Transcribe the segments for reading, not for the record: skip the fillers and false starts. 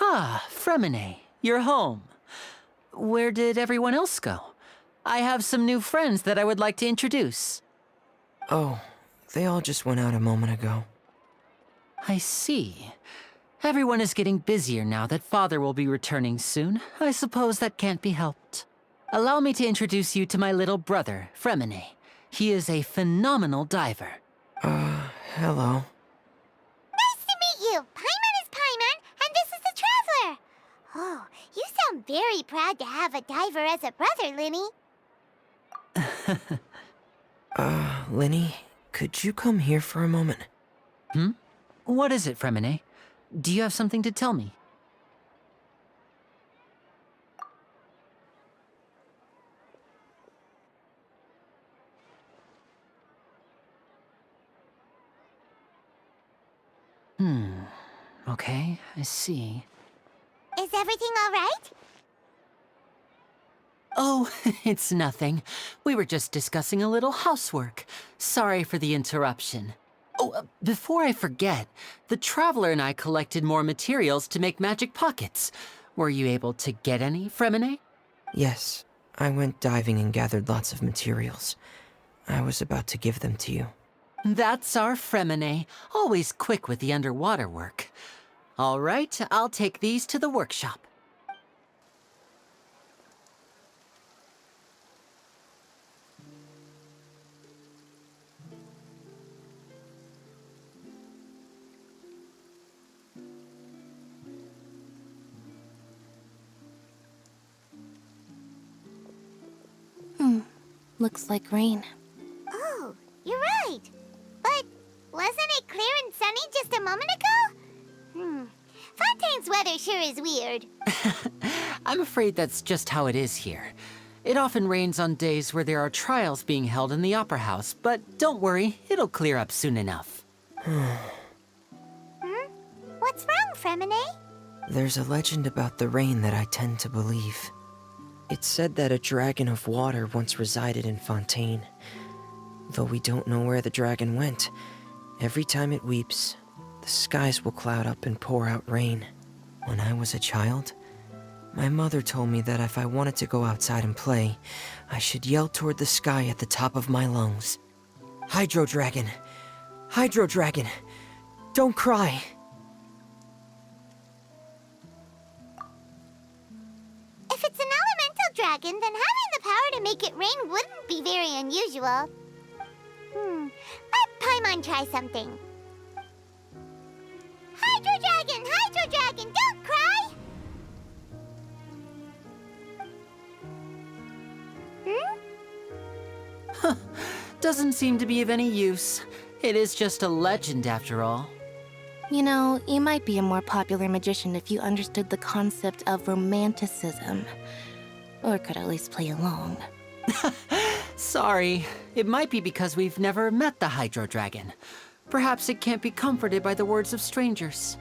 Ah, Fremine, you're home. Where did everyone else go? I have some new friends that I would like to introduce. Oh, they all just went out a moment ago. I see. Everyone is getting busier now that Father will be returning soon. I suppose that can't be helped. Allow me to introduce you to my little brother, Fremine. He is a phenomenal diver. Hello. Nice to meet you! Paimon is Paimon, and this is the Traveler! Oh, you sound very proud to have a diver as a brother, Lyney. Lyney, could you come here for a moment? What is it, Fremine? Do you have something to tell me? Okay, I see. Is everything all right? Oh, it's nothing. We were just discussing a little housework. Sorry for the interruption. Oh, before I forget, the Traveler and I collected more materials to make magic pockets. Were you able to get any, Fremine? Yes, I went diving and gathered lots of materials. I was about to give them to you. That's our Fremine, always quick with the underwater work. All right, I'll take these to the workshop. Looks like rain. Oh, you're right. But wasn't it clear and sunny just a moment ago? Fontaine's weather sure is weird. I'm afraid that's just how it is here. It often rains on days where there are trials being held in the Opera House, but don't worry, it'll clear up soon enough. What's wrong, Fremine? There's a legend about the rain that I tend to believe. It's said that a dragon of water once resided in Fontaine. Though we don't know where the dragon went, every time it weeps, the skies will cloud up and pour out rain. When I was a child, my mother told me that if I wanted to go outside and play, I should yell toward the sky at the top of my lungs. Hydro Dragon! Hydro Dragon! Don't cry! If it's an elemental dragon, then having the power to make it rain wouldn't be very unusual. Let Paimon try something. Hydro Dragon! Hydro Dragon! Don't cry! Doesn't seem to be of any use. It is just a legend after all. You know, you might be a more popular magician if you understood the concept of romanticism. Or could at least play along. Sorry, it might be because we've never met the Hydro Dragon. Perhaps it can't be comforted by the words of strangers.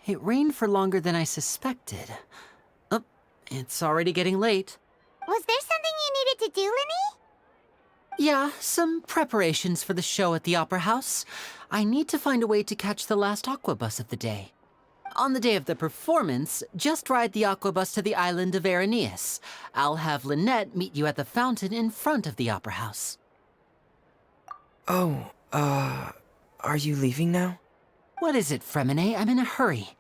It rained for longer than I suspected. Oh, it's already getting late. Was there something you needed to do, Lyney? Yeah, some preparations for the show at the Opera House. I need to find a way to catch the last aqua bus of the day. On the day of the performance, just ride the aqua bus to the island of Aeneas. I'll have Lynette meet you at the fountain in front of the Opera House. Oh, are you leaving now? What is it, Fremine? I'm in a hurry.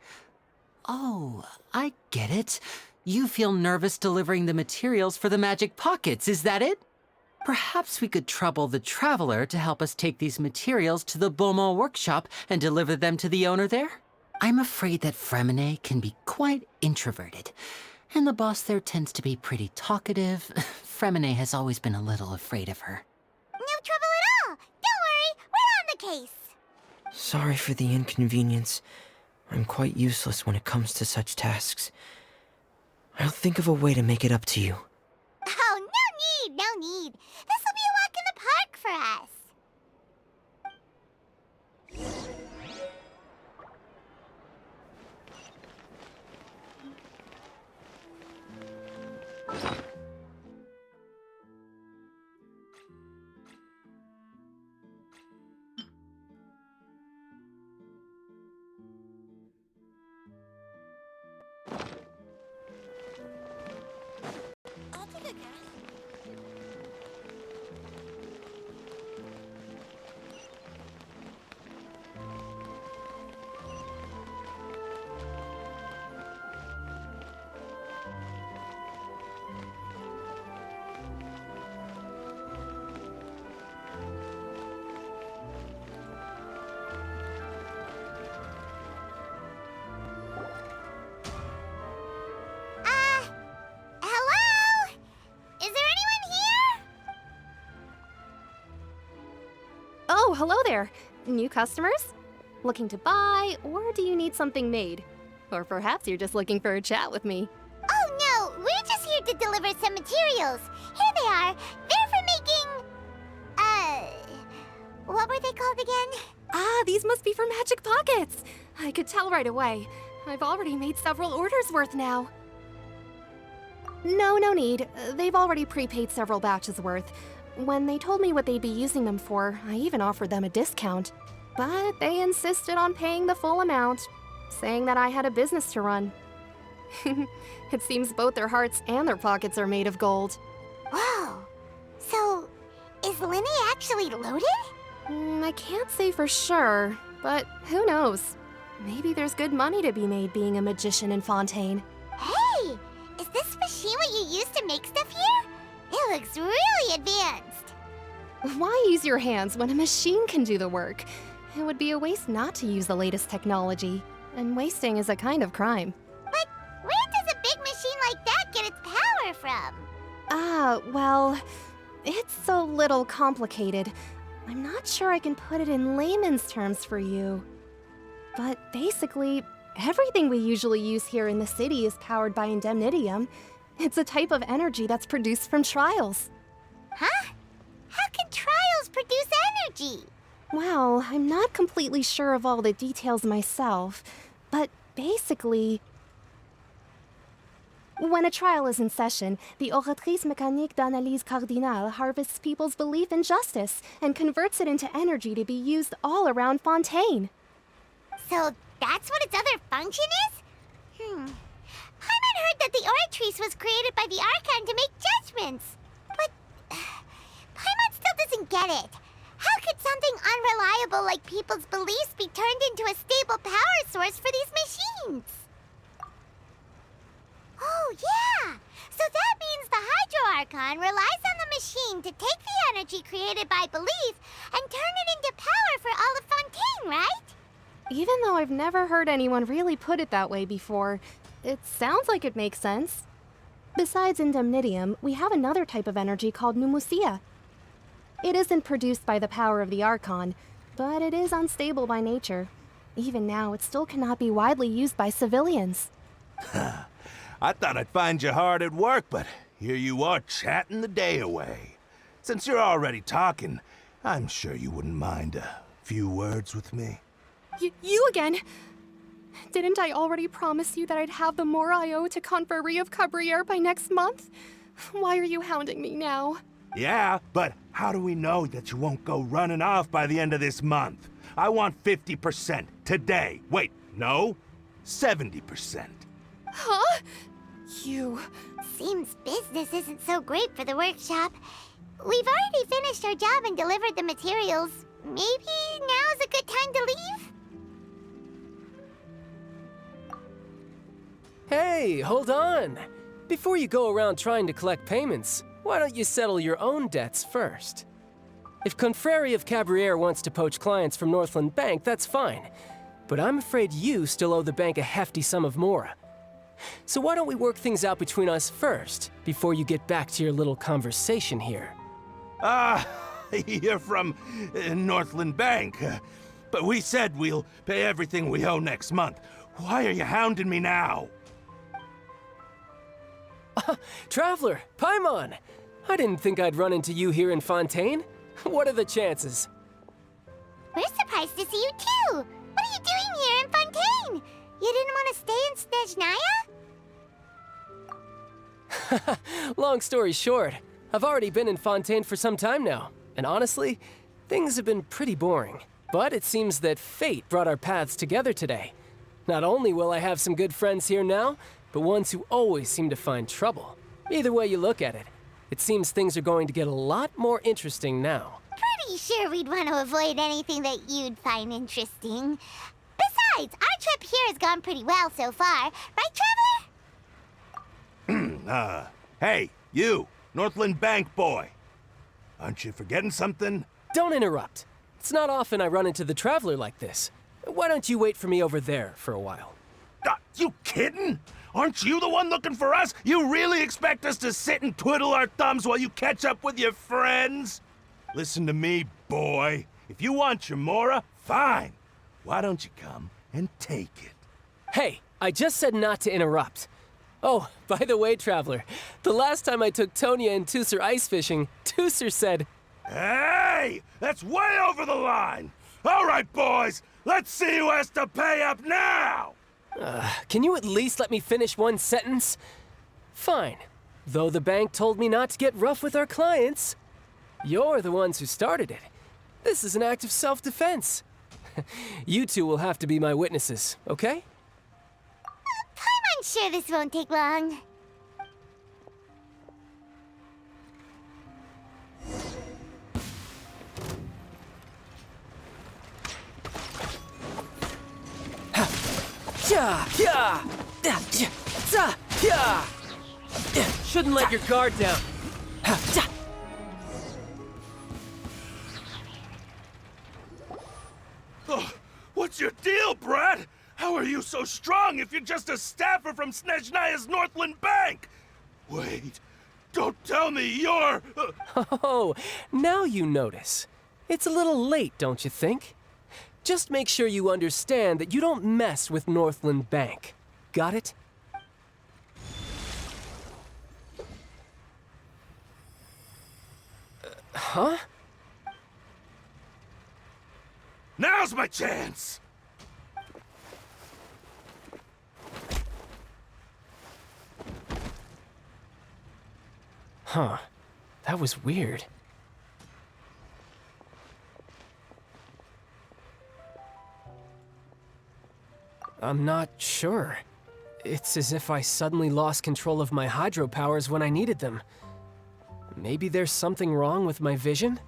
Oh, I get it. You feel nervous delivering the materials for the magic pockets, is that it? Perhaps we could trouble the Traveler to help us take these materials to the Beaumont Workshop and deliver them to the owner there? I'm afraid that Fremine can be quite introverted, and the boss there tends to be pretty talkative. Fremine has always been a little afraid of her. No trouble at all! Don't worry, we're on the case! Sorry for the inconvenience. I'm quite useless when it comes to such tasks. I'll think of a way to make it up to you. Oh, no need, no need. This will be a walk in the park for us. Oh, hello there. New customers? Looking to buy, or do you need something made? Or perhaps you're just looking for a chat with me. Oh no, we're just here to deliver some materials. Here they are. They're for making... what were they called again? Ah, these must be for magic pockets. I could tell right away. I've already made several orders worth now. No need. They've already prepaid several batches worth. When they told me what they'd be using them for, I even offered them a discount. But they insisted on paying the full amount, saying that I had a business to run. It seems both their hearts and their pockets are made of gold. Whoa. So, is Lyney actually loaded? I can't say for sure, but who knows? Maybe there's good money to be made being a magician in Fontaine. Hey! Is this machine what you use to make stuff here? It looks really advanced. Why use your hands when a machine can do the work? It would be a waste not to use the latest technology, and wasting is a kind of crime. But where does a big machine like that get its power from? Well, it's a little complicated. I'm not sure I can put it in layman's terms for you. But basically, everything we usually use here in the city is powered by indemnitium. It's a type of energy that's produced from trials. Huh? How can trials produce energy? Well, I'm not completely sure of all the details myself, but basically... When a trial is in session, the Oratrice Mécanique d'Analyse Cardinale harvests people's belief in justice and converts it into energy to be used all around Fontaine. So that's what its other function is? Paimon heard that the Oratrice was created by the Archon to make judgments. But Paimon still doesn't get it. How could something unreliable like people's beliefs be turned into a stable power source for these machines? Oh, yeah! So that means the Hydro Archon relies on the machine to take the energy created by belief and turn it into power for all of Fontaine, right? Even though I've never heard anyone really put it that way before, it sounds like it makes sense. Besides indemnitium, we have another type of energy called pneumosia. It isn't produced by the power of the Archon, but it is unstable by nature. Even now, it still cannot be widely used by civilians. I thought I'd find you hard at work, but here you are chatting the day away. Since you're already talking, I'm sure you wouldn't mind a few words with me. You again? Didn't I already promise you that I'd have the more I owe to Confrérie of Cabriere by next month? Why are you hounding me now? Yeah, but how do we know that you won't go running off by the end of this month? I want 50% today. Wait, no, 70%. Huh? You... Seems business isn't so great for the workshop. We've already finished our job and delivered the materials. Maybe now's a good time to leave? Hey, hold on! Before you go around trying to collect payments, why don't you settle your own debts first? If Confrérie of Cabriere wants to poach clients from Northland Bank, that's fine. But I'm afraid you still owe the bank a hefty sum of mora. So why don't we work things out between us first, before you get back to your little conversation here? You're from Northland Bank. But we said we'll pay everything we owe next month. Why are you hounding me now? Traveler, Paimon! I didn't think I'd run into you here in Fontaine. What are the chances? We're surprised to see you too! What are you doing here in Fontaine? You didn't want to stay in Snezhnaya? Long story short, I've already been in Fontaine for some time now, and honestly, things have been pretty boring. But it seems that fate brought our paths together today. Not only will I have some good friends here now, but ones who always seem to find trouble. Either way you look at it, it seems things are going to get a lot more interesting now. Pretty sure we'd want to avoid anything that you'd find interesting. Besides, our trip here has gone pretty well so far. Right, Traveler? Hey, you, Northland Bank boy. Aren't you forgetting something? Don't interrupt. It's not often I run into the Traveler like this. Why don't you wait for me over there for a while? You kidding? Aren't you the one looking for us? You really expect us to sit and twiddle our thumbs while you catch up with your friends? Listen to me, boy. If you want your Mora, fine. Why don't you come and take it? Hey, I just said not to interrupt. Oh, by the way, Traveler, the last time I took Tonya and Tusser ice fishing, Tusser said, Hey! That's way over the line! All right, boys, let's see who has to pay up now! Can you at least let me finish one sentence? Fine. Though the bank told me not to get rough with our clients. You're the ones who started it. This is an act of self-defense. You two will have to be my witnesses, okay? I'm sure this won't take long. Shouldn't let your guard down. Oh, what's your deal, Brad? How are you so strong if you're just a staffer from Snezhnaya's Northland Bank? Wait, don't tell me you're... Oh, now you notice. It's a little late, don't you think? Just make sure you understand that you don't mess with Northland Bank. Got it? Huh? Now's my chance! Huh. That was weird. I'm not sure. It's as if I suddenly lost control of my hydro powers when I needed them. Maybe there's something wrong with my vision?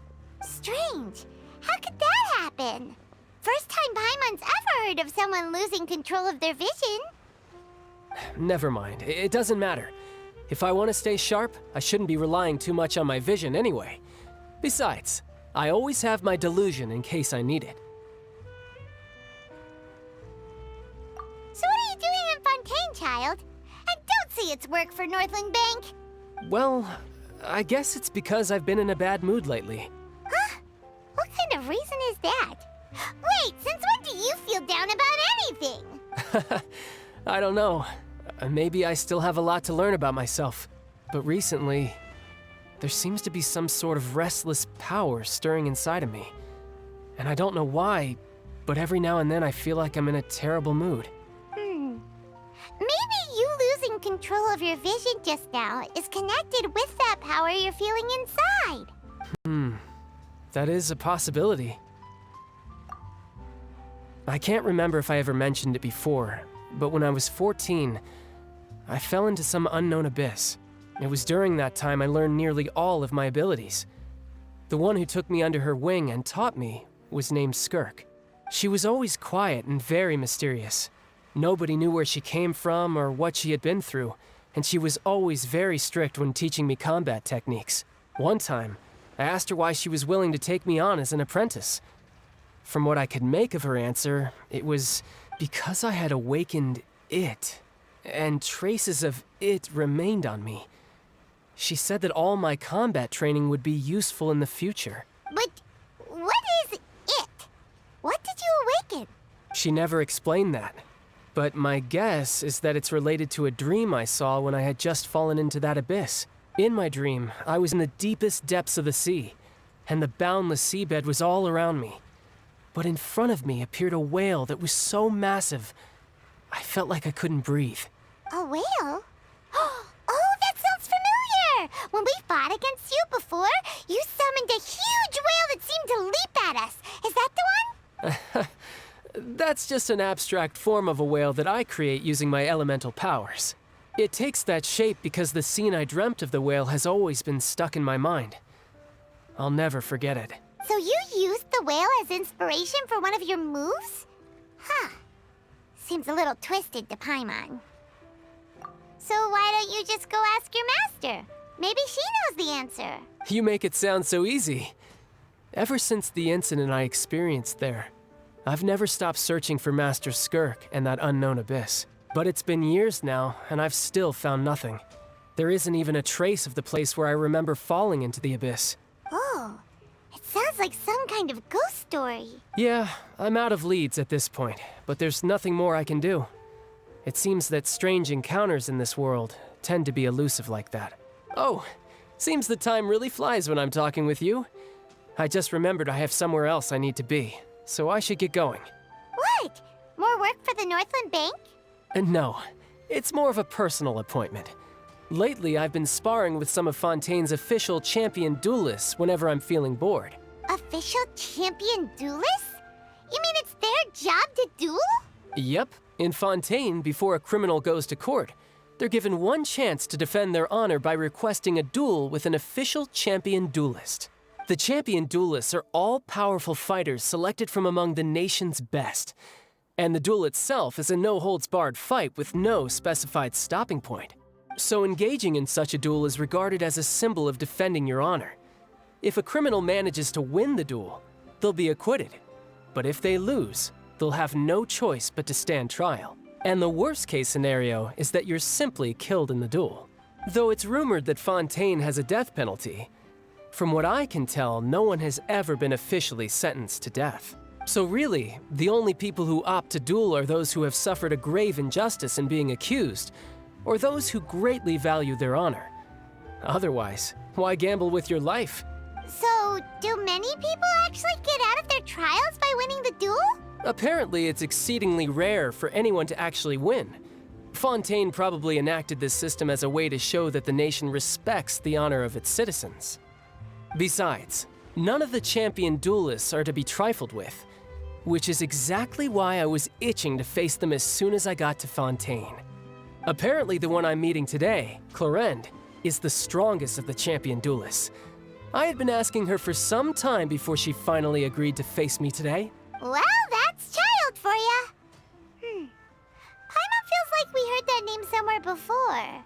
Strange. How could that happen? First time Paimon's ever heard of someone losing control of their vision. Never mind. It doesn't matter. If I want to stay sharp, I shouldn't be relying too much on my vision anyway. Besides, I always have my delusion in case I need it. So what are you doing in Fontaine, child? I don't see its work for Northland Bank. Well, I guess it's because I've been in a bad mood lately. Huh? What kind of reason is that? Wait, since when do you feel down about anything? I don't know. Maybe I still have a lot to learn about myself. But recently, there seems to be some sort of restless power stirring inside of me. And I don't know why, but every now and then I feel like I'm in a terrible mood. Maybe you losing control of your vision just now is connected with that power you're feeling inside. That is a possibility. I can't remember if I ever mentioned it before, but when I was 14, I fell into some unknown abyss. It was during that time I learned nearly all of my abilities. The one who took me under her wing and taught me was named Skirk. She was always quiet and very mysterious. Nobody knew where she came from or what she had been through, and she was always very strict when teaching me combat techniques. One time, I asked her why she was willing to take me on as an apprentice. From what I could make of her answer, it was because I had awakened it, and traces of it remained on me. She said that all my combat training would be useful in the future. But what is it? What did you awaken? She never explained that. But my guess is that it's related to a dream I saw when I had just fallen into that abyss. In my dream, I was in the deepest depths of the sea, and the boundless seabed was all around me. But in front of me appeared a whale that was so massive, I felt like I couldn't breathe. A whale? Oh, that sounds familiar! When we fought against you before, you summoned a huge whale that seemed to leap at us. Is that the one? That's just an abstract form of a whale that I create using my elemental powers. It takes that shape because the scene I dreamt of the whale has always been stuck in my mind. I'll never forget it. So you used the whale as inspiration for one of your moves? Huh. Seems a little twisted to Paimon. So why don't you just go ask your master? Maybe she knows the answer. You make it sound so easy. Ever since the incident I experienced there, I've never stopped searching for Master Skirk and that unknown abyss. But it's been years now, and I've still found nothing. There isn't even a trace of the place where I remember falling into the abyss. Oh, It sounds like some kind of ghost story. Yeah, I'm out of leads at this point, but there's nothing more I can do. It seems that strange encounters in this world tend to be elusive like that. Oh, seems the time really flies when I'm talking with you. I just remembered I have somewhere else I need to be, so I should get going. What? More work for the Northland Bank? No, it's more of a personal appointment. Lately, I've been sparring with some of Fontaine's official champion duelists whenever I'm feeling bored. Official champion duelists? You mean it's their job to duel? Yep. In Fontaine, before a criminal goes to court, they're given one chance to defend their honor by requesting a duel with an official champion duelist. The champion duelists are all-powerful fighters selected from among the nation's best. And the duel itself is a no-holds-barred fight with no specified stopping point. So engaging in such a duel is regarded as a symbol of defending your honor. If a criminal manages to win the duel, they'll be acquitted. But if they lose, they'll have no choice but to stand trial. And the worst-case scenario is that you're simply killed in the duel. Though it's rumored that Fontaine has a death penalty, from what I can tell, no one has ever been officially sentenced to death. So really, the only people who opt to duel are those who have suffered a grave injustice in being accused, or those who greatly value their honor. Otherwise, why gamble with your life? So, do many people actually get out of their trials by winning the duel? Apparently, it's exceedingly rare for anyone to actually win. Fontaine probably enacted this system as a way to show that the nation respects the honor of its citizens. Besides, none of the champion duelists are to be trifled with, which is exactly why I was itching to face them as soon as I got to Fontaine. Apparently, the one I'm meeting today, Clorinde, is the strongest of the champion duelists. I had been asking her for some time before she finally agreed to face me today. Well, that's child for ya. Paimon feels like we heard that name somewhere before.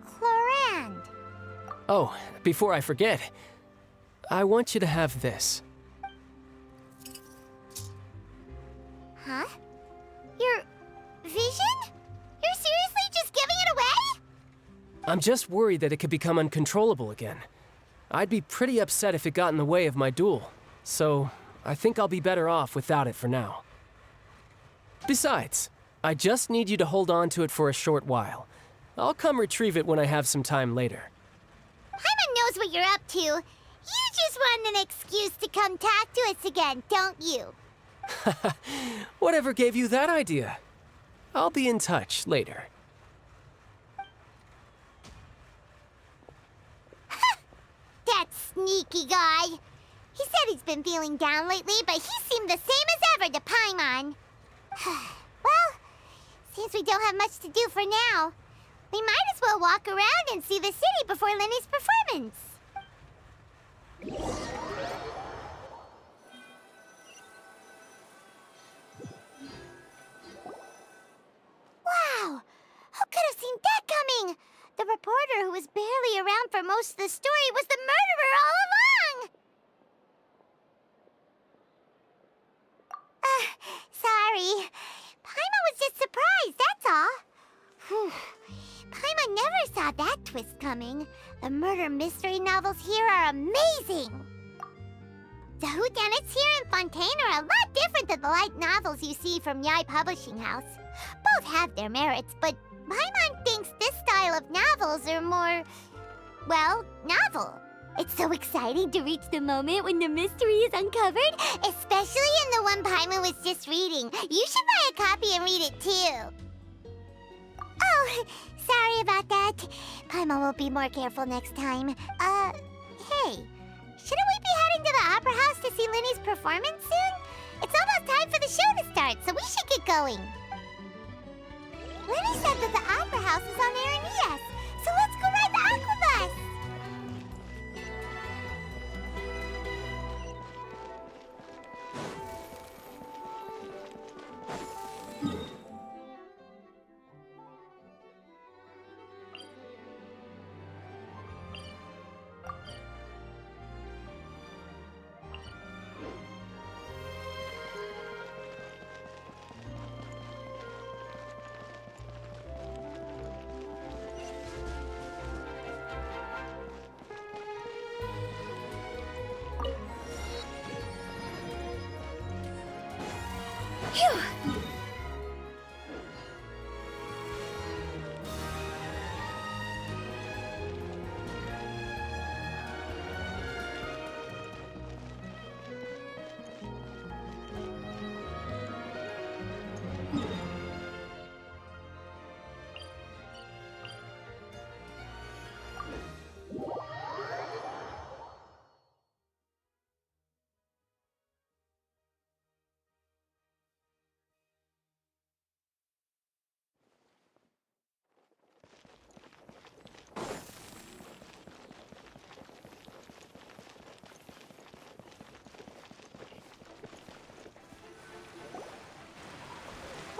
Clorinde. Oh, before I forget, I want you to have this. Huh? Your vision? You're seriously just giving it away? I'm just worried that it could become uncontrollable again. I'd be pretty upset if it got in the way of my duel, so I think I'll be better off without it for now. Besides, I just need you to hold on to it for a short while. I'll come retrieve it when I have some time later. Paimon knows what you're up to. You just want an excuse to come talk to us again, don't you? Whatever gave you that idea? I'll be in touch later. That sneaky guy. He said he's been feeling down lately, but he seemed the same as ever to Paimon. Well, since we don't have much to do for now, we might as well walk around and see the city before Lyney's performance. Wow! Who could have seen that coming? The reporter who was barely around for most of the story was the murderer all along! Sorry. Paimon was just surprised, that's all. Whew. Paimon never saw that twist coming. The murder mystery novels here are amazing! The whodunits here in Fontaine are a lot different than the light novels you see from Yai Publishing House. Both have their merits, but Paimon thinks this style of novels are more, well, novel. It's so exciting to reach the moment when the mystery is uncovered, especially in the one Paimon was just reading. You should buy a copy and read it too. Oh, sorry about that. Paimon will be more careful next time. Hey, shouldn't we be heading to the Opera House to see Lyney's performance soon? It's almost time for the show to start, so we should get going. Lyney said that the Opera House is on Aranias, so let's go ride the Aquabus! Phew!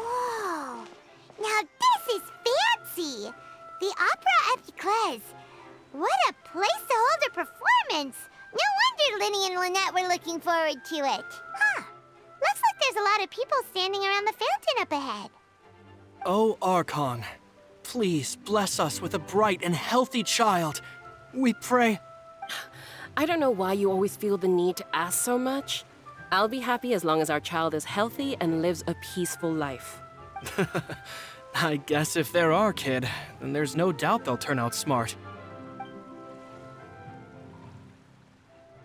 Whoa! Now this is fancy! The Opera Epiclese. What a place to hold a performance! No wonder Lyney and Lynette were looking forward to it. Huh. Looks like there's a lot of people standing around the fountain up ahead. O Archon, please bless us with a bright and healthy child. We pray. I don't know why you always feel the need to ask so much. I'll be happy as long as our child is healthy and lives a peaceful life. I guess if they're our kid, then there's no doubt they'll turn out smart.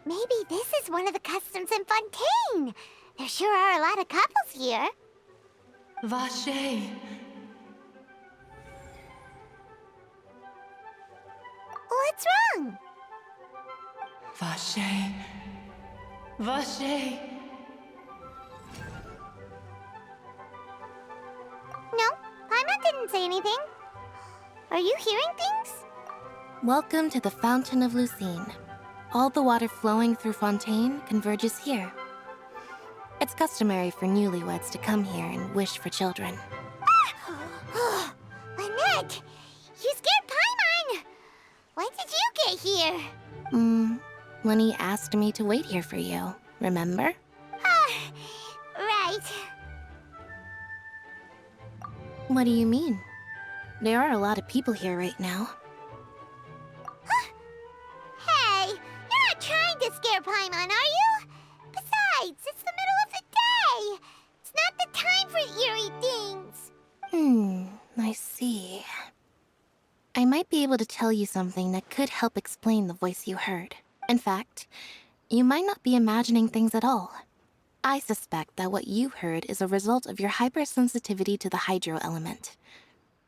Maybe this is one of the customs in Fontaine. There sure are a lot of couples here. Vache. What's wrong? Vache. Vache. No, Paimon didn't say anything. Are you hearing things? Welcome to the Fountain of Lucine. All the water flowing through Fontaine converges here. It's customary for newlyweds to come here and wish for children. Lynette, you scared Paimon. When did you get here? Lyney asked me to wait here for you, remember? Right. What do you mean? There are a lot of people here right now. Hey, you're not trying to scare Paimon, are you? Besides, it's the middle of the day. It's not the time for eerie things. I see. I might be able to tell you something that could help explain the voice you heard. In fact, you might not be imagining things at all. I suspect that what you heard is a result of your hypersensitivity to the hydro element.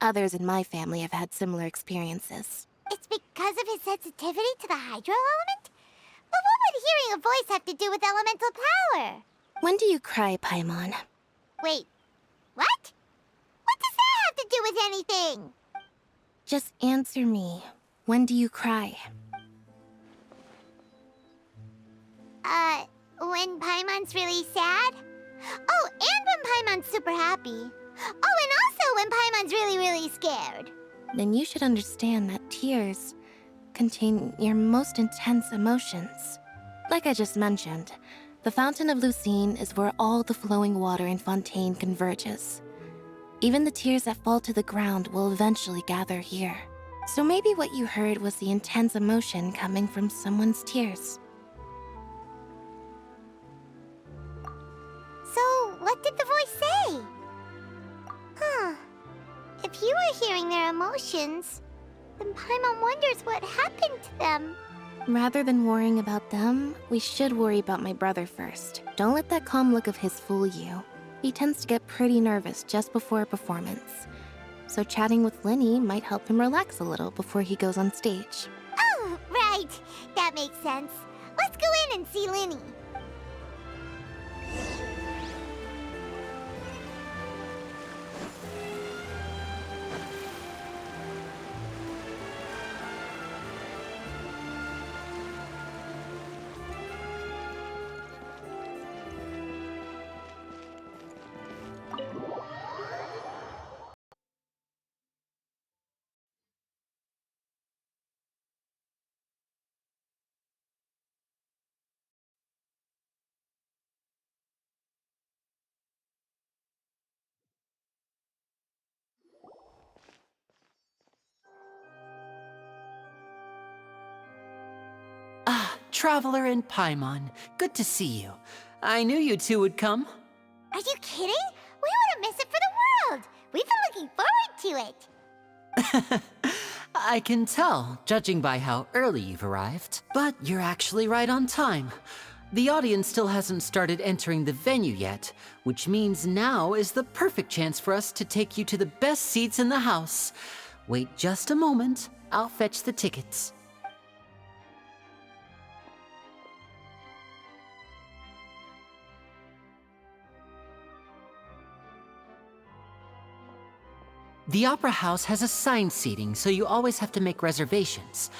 Others in my family have had similar experiences. It's because of his sensitivity to the hydro element? But what would hearing a voice have to do with elemental power? When do you cry, Paimon? Wait, what? What does that have to do with anything? Just answer me. When do you cry? When Paimon's really sad? Oh, and when Paimon's super happy. Oh, and also when Paimon's really, really scared. Then you should understand that tears contain your most intense emotions. Like I just mentioned, the Fountain of Lucine is where all the flowing water in Fontaine converges. Even the tears that fall to the ground will eventually gather here. So maybe what you heard was the intense emotion coming from someone's tears. So, what did the voice say? If you were hearing their emotions, then Paimon wonders what happened to them. Rather than worrying about them, we should worry about my brother first. Don't let that calm look of his fool you. He tends to get pretty nervous just before a performance. So chatting with Lyney might help him relax a little before he goes on stage. Oh, right. That makes sense. Let's go in and see Lyney. Traveler and Paimon, good to see you. I knew you two would come. Are you kidding? We wouldn't miss it for the world. We've been looking forward to it. I can tell, judging by how early you've arrived. But you're actually right on time. The audience still hasn't started entering the venue yet, which means now is the perfect chance for us to take you to the best seats in the house. Wait just a moment. I'll fetch the tickets. The Opera House has assigned seating, so you always have to make reservations.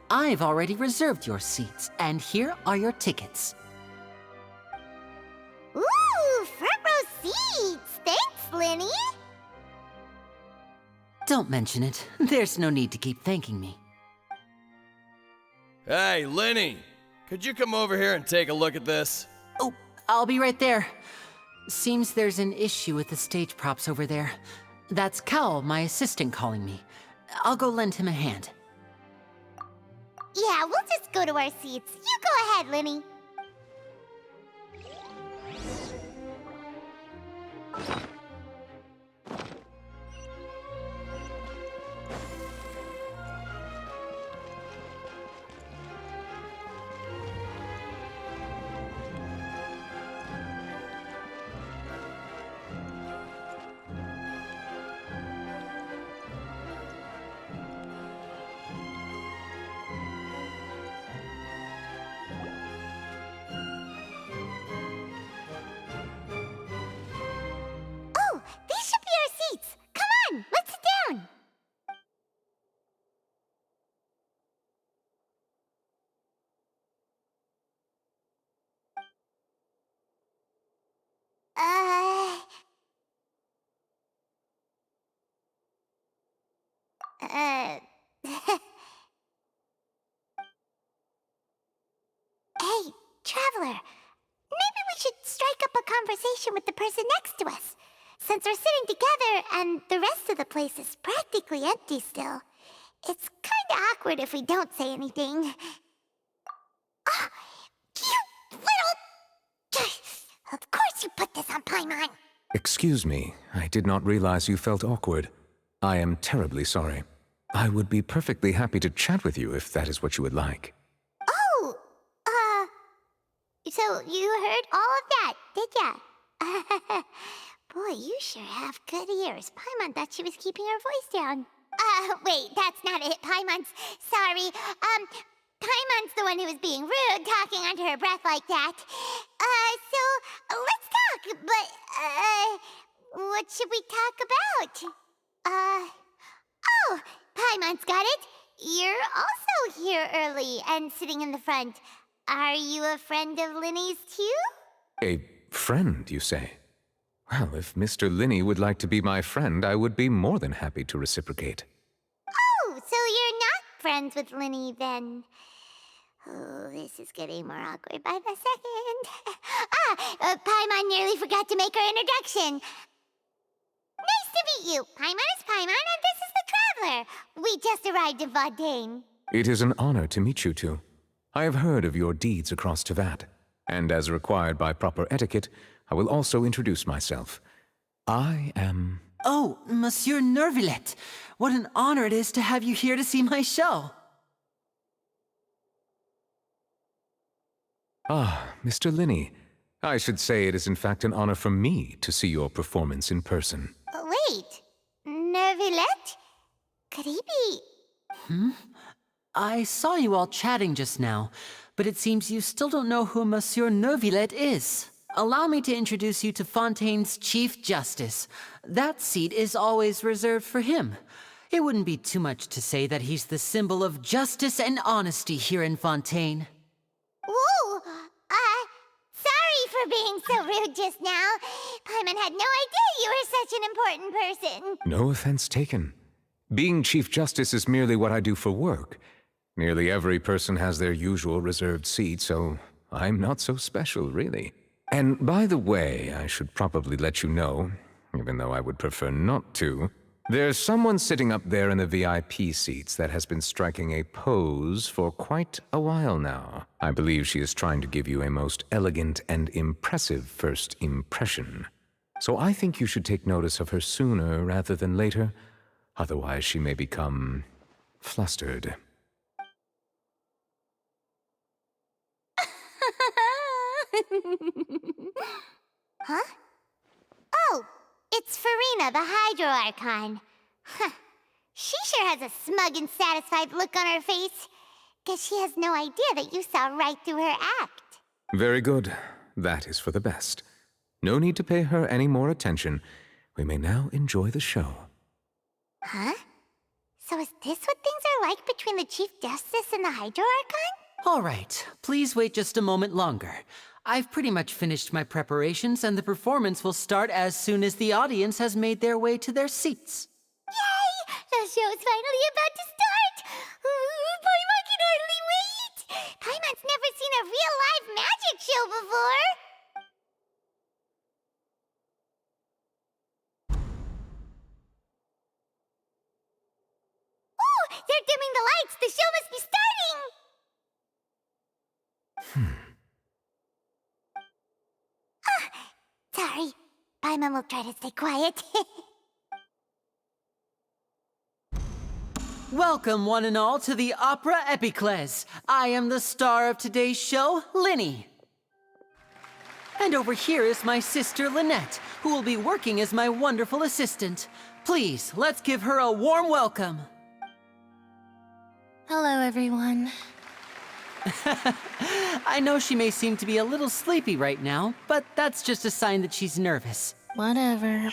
I've already reserved your seats, and here are your tickets. Ooh, front row seats! Thanks, Lyney! Don't mention it. There's no need to keep thanking me. Hey, Lyney! Could you come over here and take a look at this? Oh, I'll be right there. Seems there's an issue with the stage props over there. That's Cal, my assistant, calling me. I'll go lend him a hand. Yeah, we'll just go to our seats. You go ahead, Lyney. Oh, these should be our seats. Come on, let's sit down. Uh... Uh... Hey, Traveler. Maybe we should strike up a conversation with the person next to us. Since we're sitting together and the rest of the place is practically empty still, it's kinda awkward if we don't say anything. Ah, you little... Of course you put this on Paimon. Excuse me, I did not realize you felt awkward. I am terribly sorry. I would be perfectly happy to chat with you if that is what you would like. Oh, so you heard all of that, did ya? Boy, you sure have good ears. Paimon thought she was keeping her voice down. Wait, that's not it. Paimon's sorry. Paimon's the one who was being rude, talking under her breath like that. So let's talk, but, what should we talk about? Oh, Paimon's got it. You're also here early and sitting in the front. Are you a friend of Lyney's too? A friend, you say? Well, if Mr. Lyney would like to be my friend, I would be more than happy to reciprocate. Oh, so you're not friends with Lyney then? Oh, this is getting more awkward by the second. Paimon nearly forgot to make her introduction. Nice to meet you. Paimon is Paimon, and this is the Traveler. We just arrived in Fontaine. It is an honor to meet you two. I have heard of your deeds across Tevat, and as required by proper etiquette, I will also introduce myself. I am... Oh, Monsieur Neuvillette. What an honor it is to have you here to see my show. Ah, Mr. Lyney. I should say it is in fact an honor for me to see your performance in person. Wait, Neuvillette? Could he be... I saw you all chatting just now, but it seems you still don't know who Monsieur Neuvillette is. Allow me to introduce you to Fontaine's Chief Justice. That seat is always reserved for him. It wouldn't be too much to say that he's the symbol of justice and honesty here in Fontaine. Whoa! Sorry for being so rude just now. Paimon had no idea you were such an important person. No offense taken. Being Chief Justice is merely what I do for work. Nearly every person has their usual reserved seat, so I'm not so special, really. And by the way, I should probably let you know, even though I would prefer not to, there's someone sitting up there in the VIP seats that has been striking a pose for quite a while now. I believe she is trying to give you a most elegant and impressive first impression. So I think you should take notice of her sooner rather than later. Otherwise, she may become flustered. Huh? Oh, it's Farina, the Hydro Archon. Huh. She sure has a smug and satisfied look on her face. Guess she has no idea that you saw right through her act. Very good. That is for the best. No need to pay her any more attention. We may now enjoy the show. Huh? So is this what things are like between the Chief Justice and the Hydro Archon? All right, please wait just a moment longer. I've pretty much finished my preparations, and the performance will start as soon as the audience has made their way to their seats. Yay! The show's finally about to start! Paimon can hardly wait! Paimon's never seen a real live magic show before! Ooh! They're dimming the lights! The show must be starting! Sorry. Paimon will try to stay quiet. Welcome, one and all, to the Opera Epiclese. I am the star of today's show, Lyney. And over here is my sister, Lynette, who will be working as my wonderful assistant. Please, let's give her a warm welcome. Hello, everyone. I know she may seem to be a little sleepy right now, but that's just a sign that she's nervous. Whatever.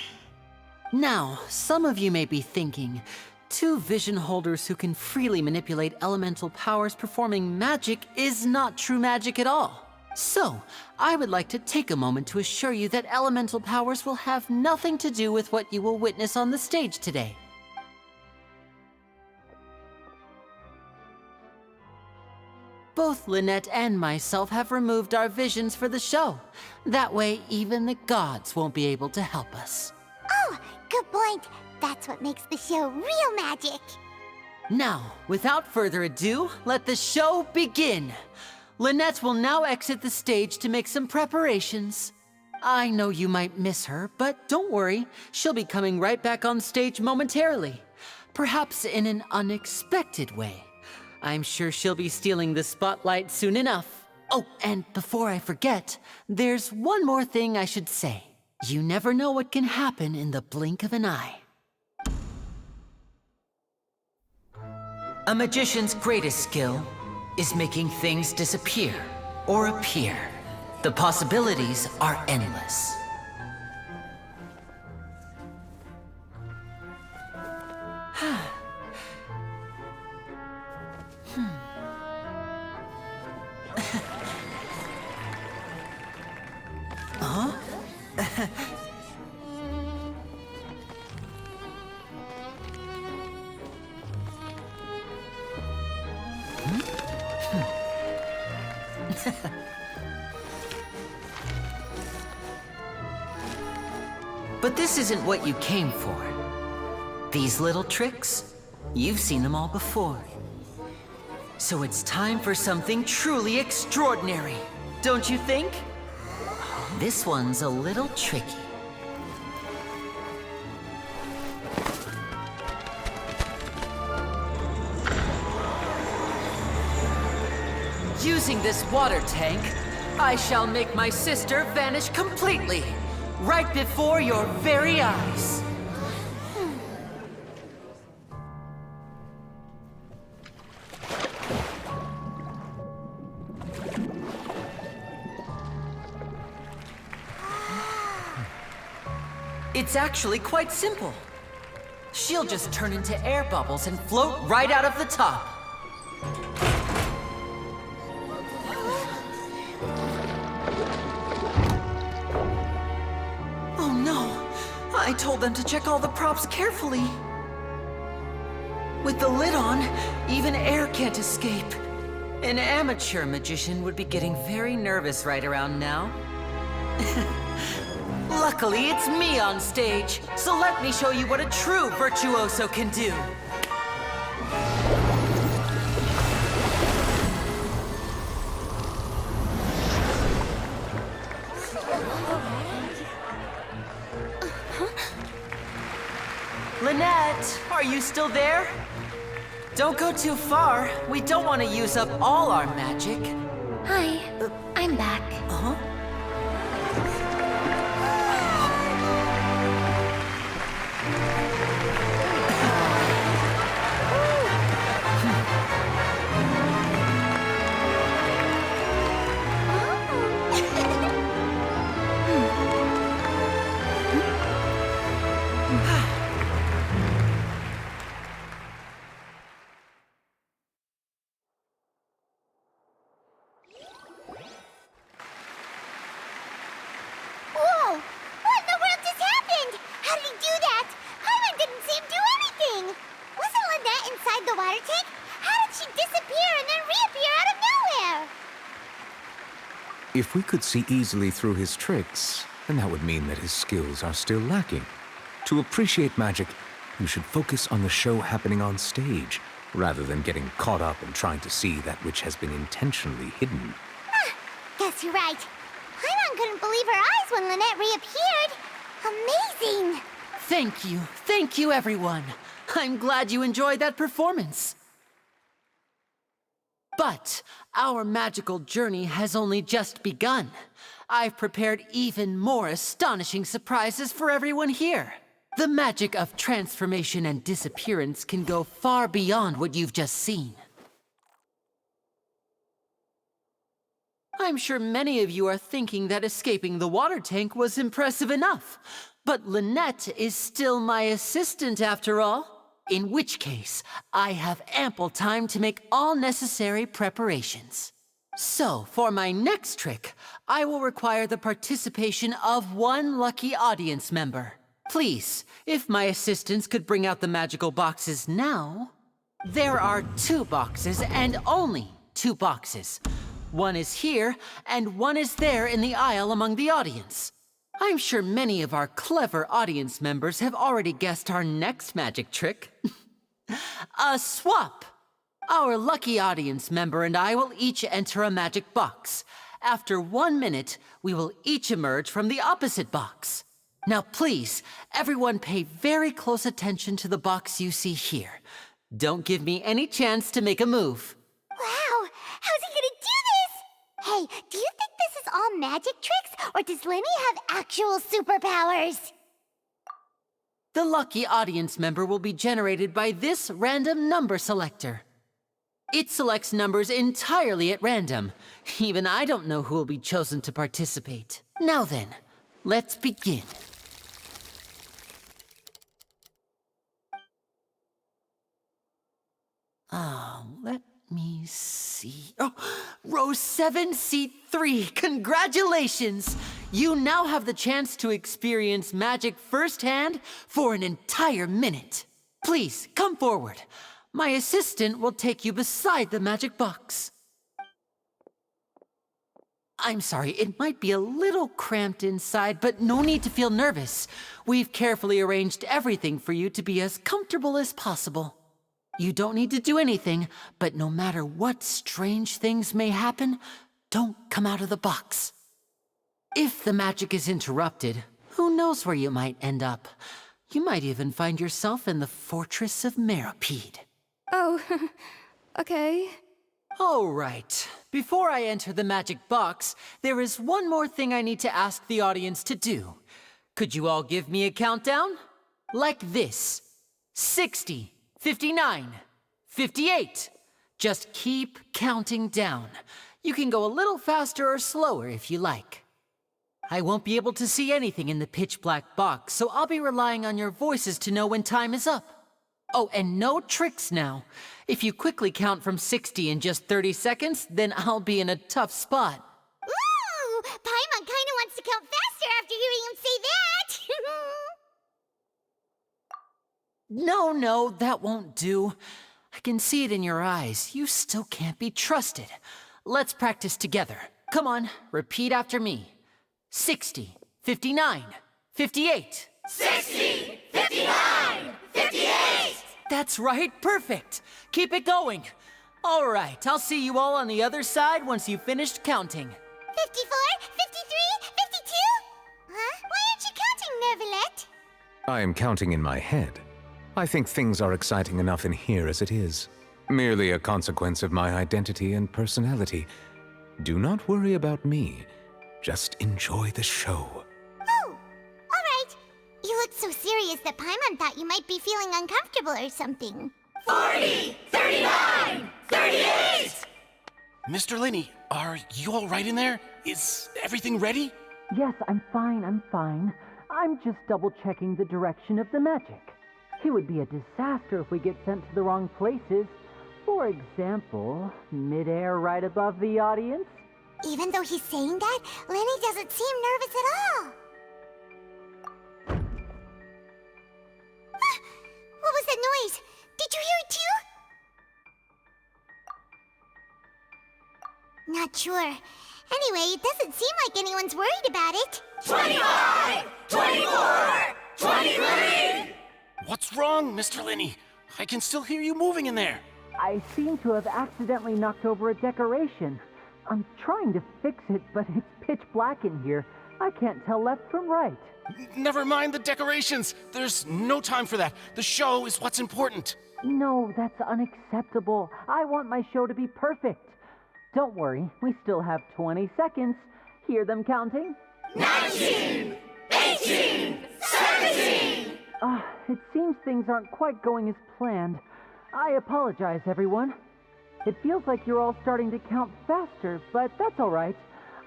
Now, some of you may be thinking, two vision holders who can freely manipulate elemental powers performing magic is not true magic at all. So, I would like to take a moment to assure you that elemental powers will have nothing to do with what you will witness on the stage today. Both Lynette and myself have removed our visions for the show. That way, even the gods won't be able to help us. Oh, good point. That's what makes the show real magic. Now, without further ado, let the show begin. Lynette will now exit the stage to make some preparations. I know you might miss her, but don't worry. She'll be coming right back on stage momentarily. Perhaps in an unexpected way. I'm sure she'll be stealing the spotlight soon enough. Oh, and before I forget, there's one more thing I should say. You never know what can happen in the blink of an eye. A magician's greatest skill is making things disappear or appear. The possibilities are endless. Huh? But this isn't what you came for. These little tricks, you've seen them all before. So it's time for something truly extraordinary, don't you think? This one's a little tricky. Using this water tank, I shall make my sister vanish completely, right before your very eyes. It's actually quite simple. She'll just turn into air bubbles and float right out of the top. Oh no! I told them to check all the props carefully. With the lid on, even air can't escape. An amateur magician would be getting very nervous right around now. Luckily, it's me on stage, so let me show you what a true virtuoso can do. Lynette, are you still there? Don't go too far. We don't want to use up all our magic. Hi, I'm back. Uh-huh. Whoa! What in the world just happened? How did he do that? Paimon didn't see him do anything. Wasn't Lynette inside the water tank? How did she disappear and then reappear out of nowhere? If we could see easily through his tricks, then that would mean that his skills are still lacking. To appreciate magic, you should focus on the show happening on stage, rather than getting caught up in trying to see that which has been intentionally hidden. Guess you're right. Paimon couldn't believe her eyes when Lynette reappeared. Amazing! Thank you, everyone. I'm glad you enjoyed that performance. But our magical journey has only just begun. I've prepared even more astonishing surprises for everyone here. The magic of transformation and disappearance can go far beyond what you've just seen. I'm sure many of you are thinking that escaping the water tank was impressive enough. But Lynette is still my assistant after all. In which case, I have ample time to make all necessary preparations. So, for my next trick, I will require the participation of one lucky audience member. Please, if my assistants could bring out the magical boxes now. There are 2 boxes and only 2 boxes. One is here, and one is there in the aisle among the audience. I'm sure many of our clever audience members have already guessed our next magic trick. A swap! Our lucky audience member and I will each enter a magic box. After 1 minute, we will each emerge from the opposite box. Now please, everyone pay very close attention to the box you see here. Don't give me any chance to make a move. Wow! How's he gonna do this? Hey, do you think this is all magic tricks, or does Lyney have actual superpowers? The lucky audience member will be generated by this random number selector. It selects numbers entirely at random. Even I don't know who will be chosen to participate. Now then, let's begin. Let me see. Oh, row 7, seat 3. Congratulations! You now have the chance to experience magic firsthand for an entire minute. Please, come forward. My assistant will take you beside the magic box. I'm sorry, it might be a little cramped inside, but no need to feel nervous. We've carefully arranged everything for you to be as comfortable as possible. You don't need to do anything, but no matter what strange things may happen, don't come out of the box. If the magic is interrupted, who knows where you might end up? You might even find yourself in the Fortress of Meropide. Oh, okay. All right. Before I enter the magic box, there is one more thing I need to ask the audience to do. Could you all give me a countdown? Like this. 60, 59, 58. Just keep counting down. You can go a little faster or slower if you like. I won't be able to see anything in the pitch-black box, so I'll be relying on your voices to know when time is up. Oh, and no tricks now. If you quickly count from 60 in just 30 seconds, then I'll be in a tough spot. Ooh! Paimon kinda wants to count faster after hearing him say that! No, that won't do. I can see it in your eyes. You still can't be trusted. Let's practice together. Come on, repeat after me. 60, 59, 58. 60! 59! 58! That's right, perfect. Keep it going. All right, I'll see you all on the other side once you've finished counting. 54, 53, 52? Huh? Why aren't you counting, Neuvillette? I am counting in my head. I think things are exciting enough in here as it is. Merely a consequence of my identity and personality. Do not worry about me. Just enjoy the show. Oh, all right. You looked so serious that Paimon thought you might be feeling uncomfortable or something. 40, 39, 38! Mr. Lyney, are you all right in there? Is everything ready? Yes, I'm fine, I'm just double-checking the direction of the magic. It would be a disaster if we get sent to the wrong places. For example, midair right above the audience. Even though he's saying that, Lyney doesn't seem nervous at all. What was that noise? Did you hear it too? Not sure. Anyway, it doesn't seem like anyone's worried about it. 25, 24, 23! What's wrong, Mr. Lyney? I can still hear you moving in there. I seem to have accidentally knocked over a decoration. I'm trying to fix it, but it's pitch black in here. I can't tell left from right. Never mind the decorations. There's no time for that. The show is what's important. No, that's unacceptable. I want my show to be perfect. Don't worry, we still have 20 seconds. Hear them counting? 19, 18, 17! It seems things aren't quite going as planned. I apologize, everyone. It feels like you're all starting to count faster, but that's all right.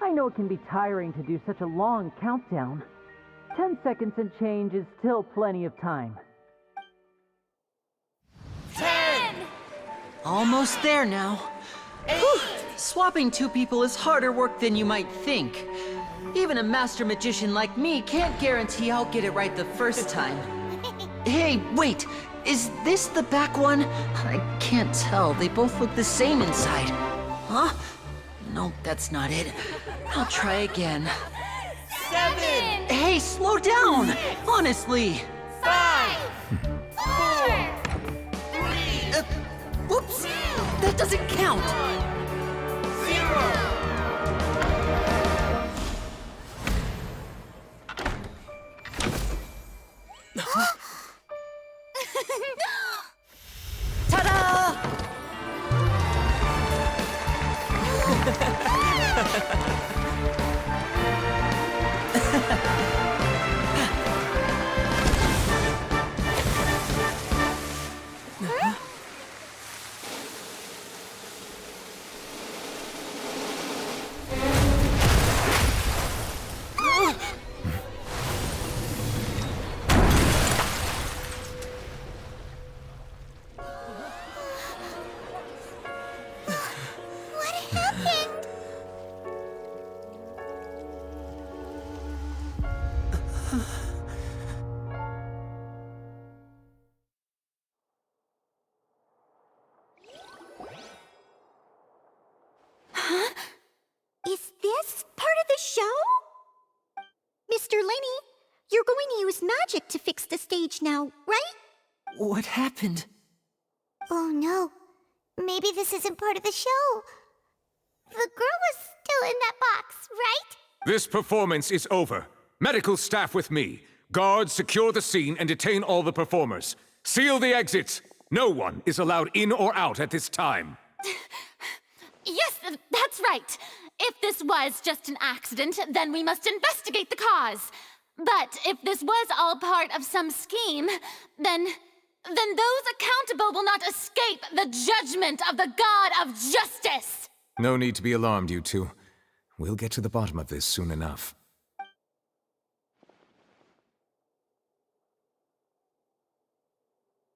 I know it can be tiring to do such a long countdown. 10 seconds and change is still plenty of time. 10! Almost there now. 8! Swapping two people is harder work than you might think. Even a master magician like me can't guarantee I'll get it right the first time. Hey, wait! Is this the back one? I can't tell. They both look the same inside. Huh? No, that's not it. I'll try again. 7! Hey, slow down! Honestly! 5! 4! 3! Whoops! That doesn't count! 0! Ta-da! Is this part of the show? Mr. Lyney, you're going to use magic to fix the stage now, right? What happened? Oh no. Maybe this isn't part of the show. The girl was still in that box, right? This performance is over. Medical staff with me. Guards, secure the scene and detain all the performers. Seal the exits. No one is allowed in or out at this time. Yes, that's right. If this was just an accident, then we must investigate the cause. But if this was all part of some scheme, then those accountable will not escape the judgment of the God of Justice. No need to be alarmed, you two. We'll get to the bottom of this soon enough.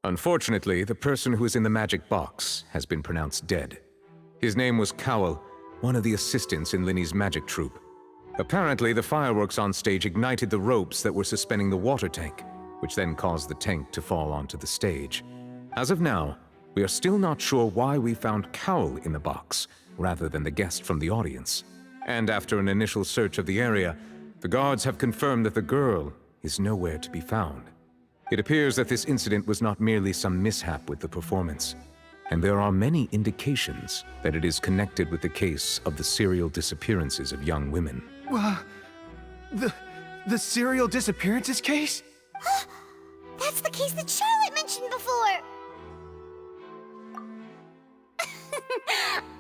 Unfortunately, the person who is in the magic box has been pronounced dead. His name was Cowell, one of the assistants in Lyney's magic troupe. Apparently, the fireworks on stage ignited the ropes that were suspending the water tank, which then caused the tank to fall onto the stage. As of now, we are still not sure why we found Cowell in the box, rather than the guest from the audience. And after an initial search of the area, the guards have confirmed that the girl is nowhere to be found. It appears that this incident was not merely some mishap with the performance, and there are many indications that it is connected with the case of the serial disappearances of young women. The serial disappearances case? That's the case that Charlotte mentioned for?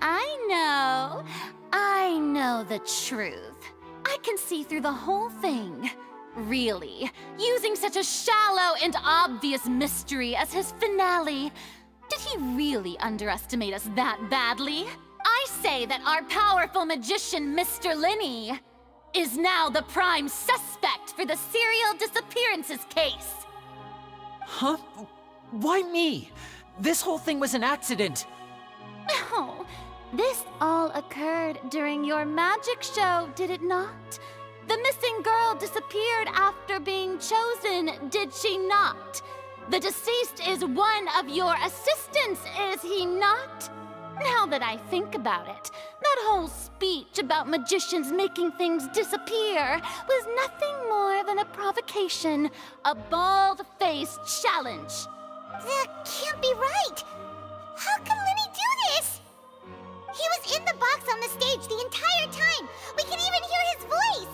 I know the truth. I can see through the whole thing. Really, using such a shallow and obvious mystery as his finale. Did he really underestimate us that badly? I say that our powerful magician, Mr. Lyney, is now the prime suspect for the serial disappearances case. Huh? Why me? This whole thing was an accident. Oh, this all occurred during your magic show, did it not? The missing girl disappeared after being chosen, did she not? The deceased is one of your assistants, is he not? Now that I think about it, that whole speech about magicians making things disappear was nothing more than a provocation, a bald-faced challenge. That can't be right. How can Lyney do this? He was in the box on the stage the entire time. We can even hear his voice.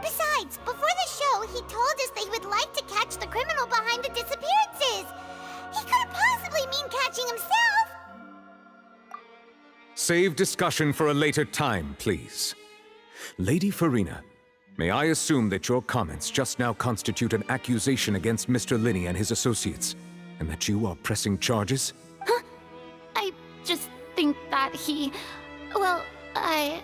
Besides, before the show, he told us that he would like to catch the criminal behind the disappearances. He couldn't possibly mean catching himself. Save discussion for a later time, please. Lady Farina, may I assume that your comments just now constitute an accusation against Mr. Lyney and his associates, and that you are pressing charges? Huh? I just think that he... Well, I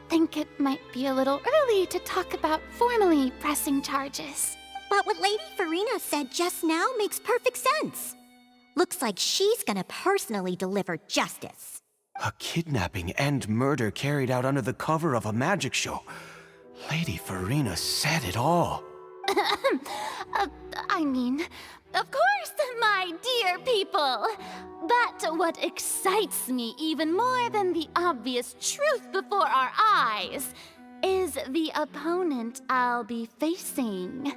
think it might be a little early to talk about formally pressing charges. But what Lady Farina said just now makes perfect sense. Looks like she's gonna personally deliver justice. A kidnapping and murder carried out under the cover of a magic show. Lady Farina said it all. I mean, of course, my dear people. But what excites me even more than the obvious truth before our eyes is the opponent I'll be facing.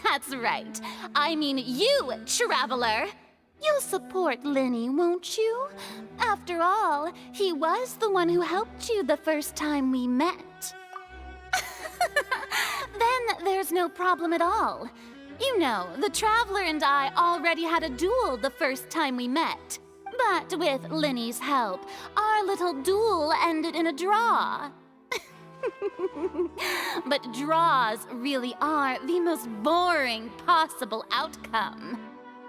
That's right. I mean you, Traveler. You'll support Lyney, won't you? After all, he was the one who helped you the first time we met. Then there's no problem at all. You know, the Traveler and I already had a duel the first time we met. But with Lyney's help, our little duel ended in a draw. But draws really are the most boring possible outcome.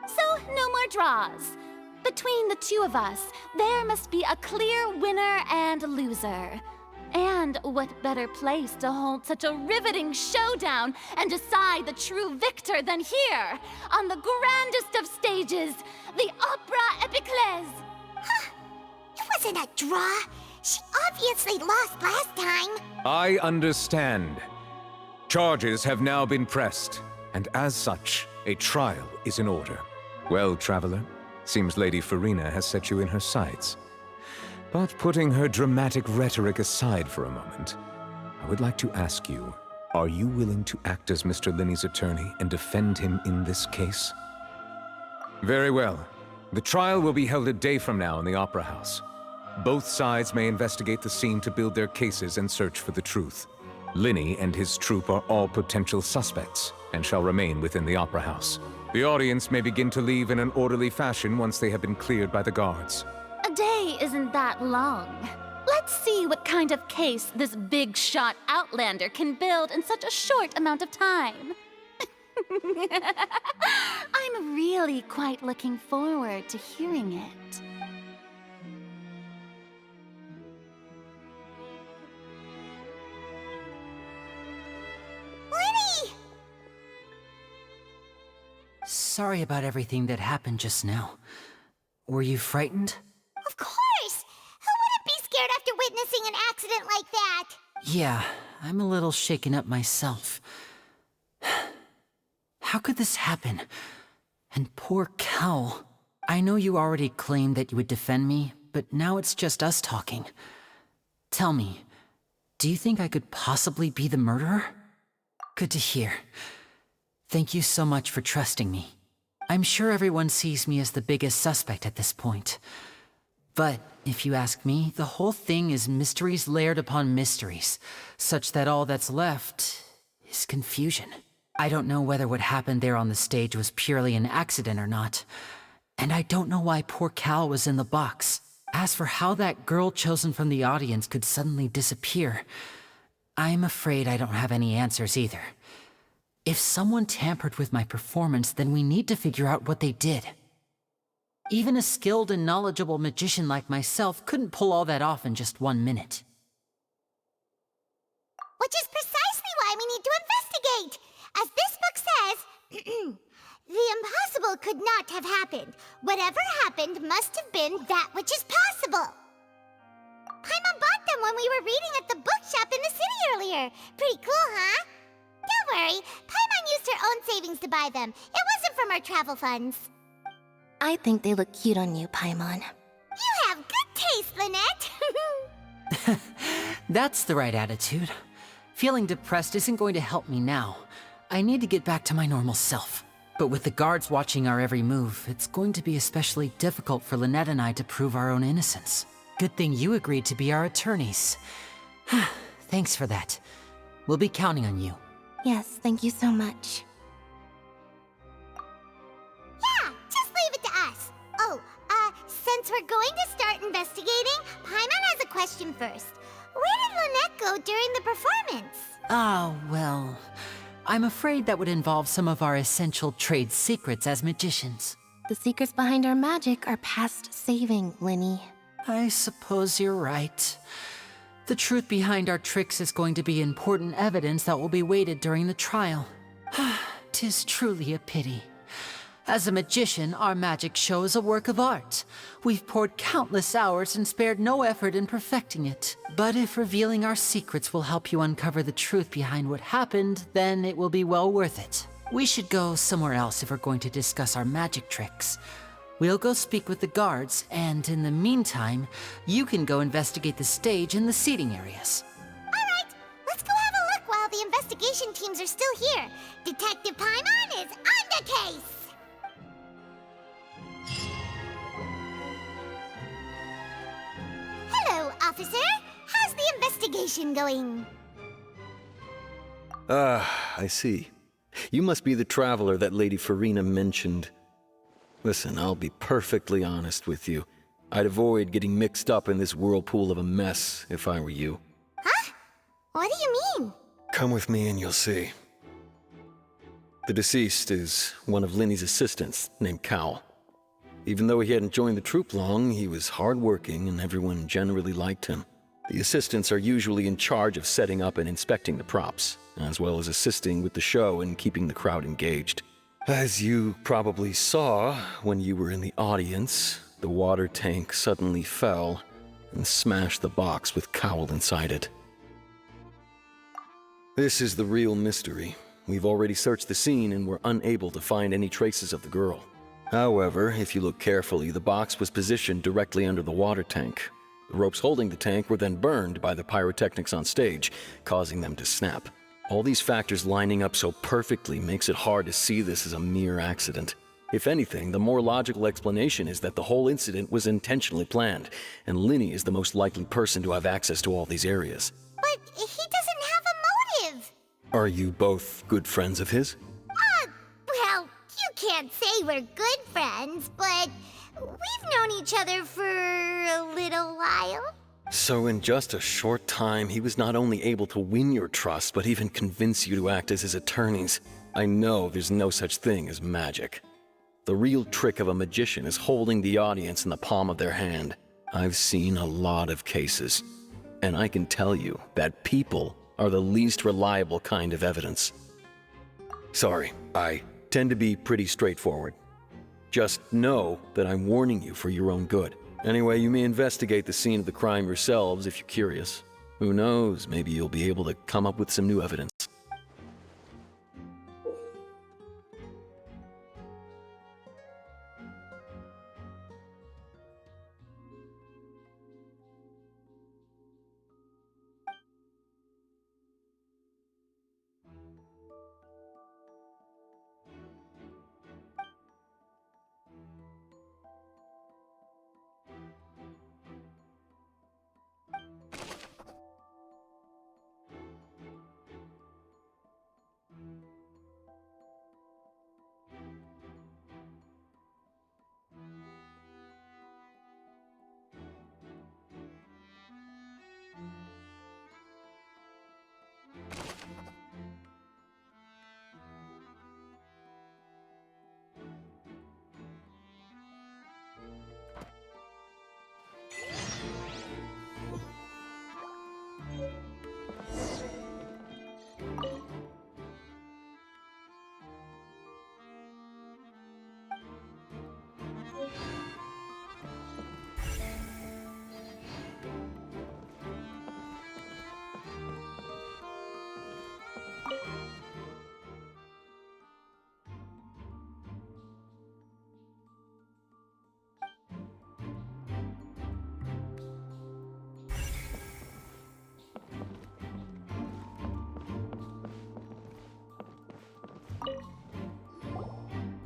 So, no more draws. Between the two of us, there must be a clear winner and loser. And what better place to hold such a riveting showdown and decide the true victor than here, on the grandest of stages, the Opera Epiclese. Huh? It wasn't a draw. She obviously lost last time. I understand. Charges have now been pressed, and as such, a trial is in order. Well, Traveler, seems Lady Farina has set you in her sights. But putting her dramatic rhetoric aside for a moment, I would like to ask you, are you willing to act as Mr. Lyney's attorney and defend him in this case? Very well. The trial will be held a day from now in the Opera House. Both sides may investigate the scene to build their cases and search for the truth. Lyney and his troupe are all potential suspects and shall remain within the Opera House. The audience may begin to leave in an orderly fashion once they have been cleared by the guards. A day isn't that long. Let's see what kind of case this big-shot Outlander can build in such a short amount of time. I'm really quite looking forward to hearing it. Lyney! Sorry about everything that happened just now. Were you frightened? Of course! Who wouldn't be scared after witnessing an accident like that? Yeah, I'm a little shaken up myself. How could this happen? And poor Cal. I know you already claimed that you would defend me, but now it's just us talking. Tell me, do you think I could possibly be the murderer? Good to hear. Thank you so much for trusting me. I'm sure everyone sees me as the biggest suspect at this point. But if you ask me, the whole thing is mysteries layered upon mysteries, such that all that's left is confusion. I don't know whether what happened there on the stage was purely an accident or not. And I don't know why poor Cal was in the box. As for how that girl chosen from the audience could suddenly disappear, I'm afraid I don't have any answers either. If someone tampered with my performance, then we need to figure out what they did. Even a skilled and knowledgeable magician like myself couldn't pull all that off in just 1 minute. Which is precisely why we need to investigate! As this book says, the impossible could not have happened. Whatever happened must have been that which is possible. Paimon bought them when we were reading at the bookshop in the city earlier. Pretty cool, huh? Don't worry, Paimon used her own savings to buy them. It wasn't from our travel funds. I think they look cute on you, Paimon. You have good taste, Lynette! That's the right attitude. Feeling depressed isn't going to help me now. I need to get back to my normal self. But with the guards watching our every move, it's going to be especially difficult for Lynette and I to prove our own innocence. Good thing you agreed to be our attorneys. Thanks for that. We'll be counting on you. Yes, thank you so much. Yeah, just leave it to us. Oh, since we're going to start investigating, Paimon has a question first. Where did Lynette go during the performance? Ah, well, I'm afraid that would involve some of our essential trade secrets as magicians. The secrets behind our magic are past saving, Lyney. I suppose you're right. The truth behind our tricks is going to be important evidence that will be weighted during the trial. 'Tis truly a pity. As a magician, our magic show is a work of art. We've poured countless hours and spared no effort in perfecting it. But if revealing our secrets will help you uncover the truth behind what happened, then it will be well worth it. We should go somewhere else if we're going to discuss our magic tricks. We'll go speak with the guards, and in the meantime, you can go investigate the stage and the seating areas. Alright, let's go have a look while the investigation teams are still here. Detective Paimon is on the case! Hello, officer. How's the investigation going? I see. You must be the traveler that Lady Farina mentioned. Listen, I'll be perfectly honest with you. I'd avoid getting mixed up in this whirlpool of a mess if I were you. Huh? What do you mean? Come with me and you'll see. The deceased is one of Lyney's assistants named Cal. Even though he hadn't joined the troupe long, he was hardworking and everyone generally liked him. The assistants are usually in charge of setting up and inspecting the props, as well as assisting with the show and keeping the crowd engaged. As you probably saw when you were in the audience, the water tank suddenly fell and smashed the box with Cowl inside it. This is the real mystery. We've already searched the scene and were unable to find any traces of the girl. However, if you look carefully, the box was positioned directly under the water tank. The ropes holding the tank were then burned by the pyrotechnics on stage, causing them to snap. All these factors lining up so perfectly makes it hard to see this as a mere accident. If anything, the more logical explanation is that the whole incident was intentionally planned, and Lyney is the most likely person to have access to all these areas. But he doesn't have a motive. Are you both good friends of his? Well, you can't say we're good friends, but we've known each other for a little while. So in just a short time, he was not only able to win your trust, but even convince you to act as his attorneys. I know there's no such thing as magic. The real trick of a magician is holding the audience in the palm of their hand. I've seen a lot of cases, and I can tell you that people are the least reliable kind of evidence. Sorry, I tend to be pretty straightforward. Just know that I'm warning you for your own good. Anyway, you may investigate the scene of the crime yourselves if you're curious. Who knows, maybe you'll be able to come up with some new evidence.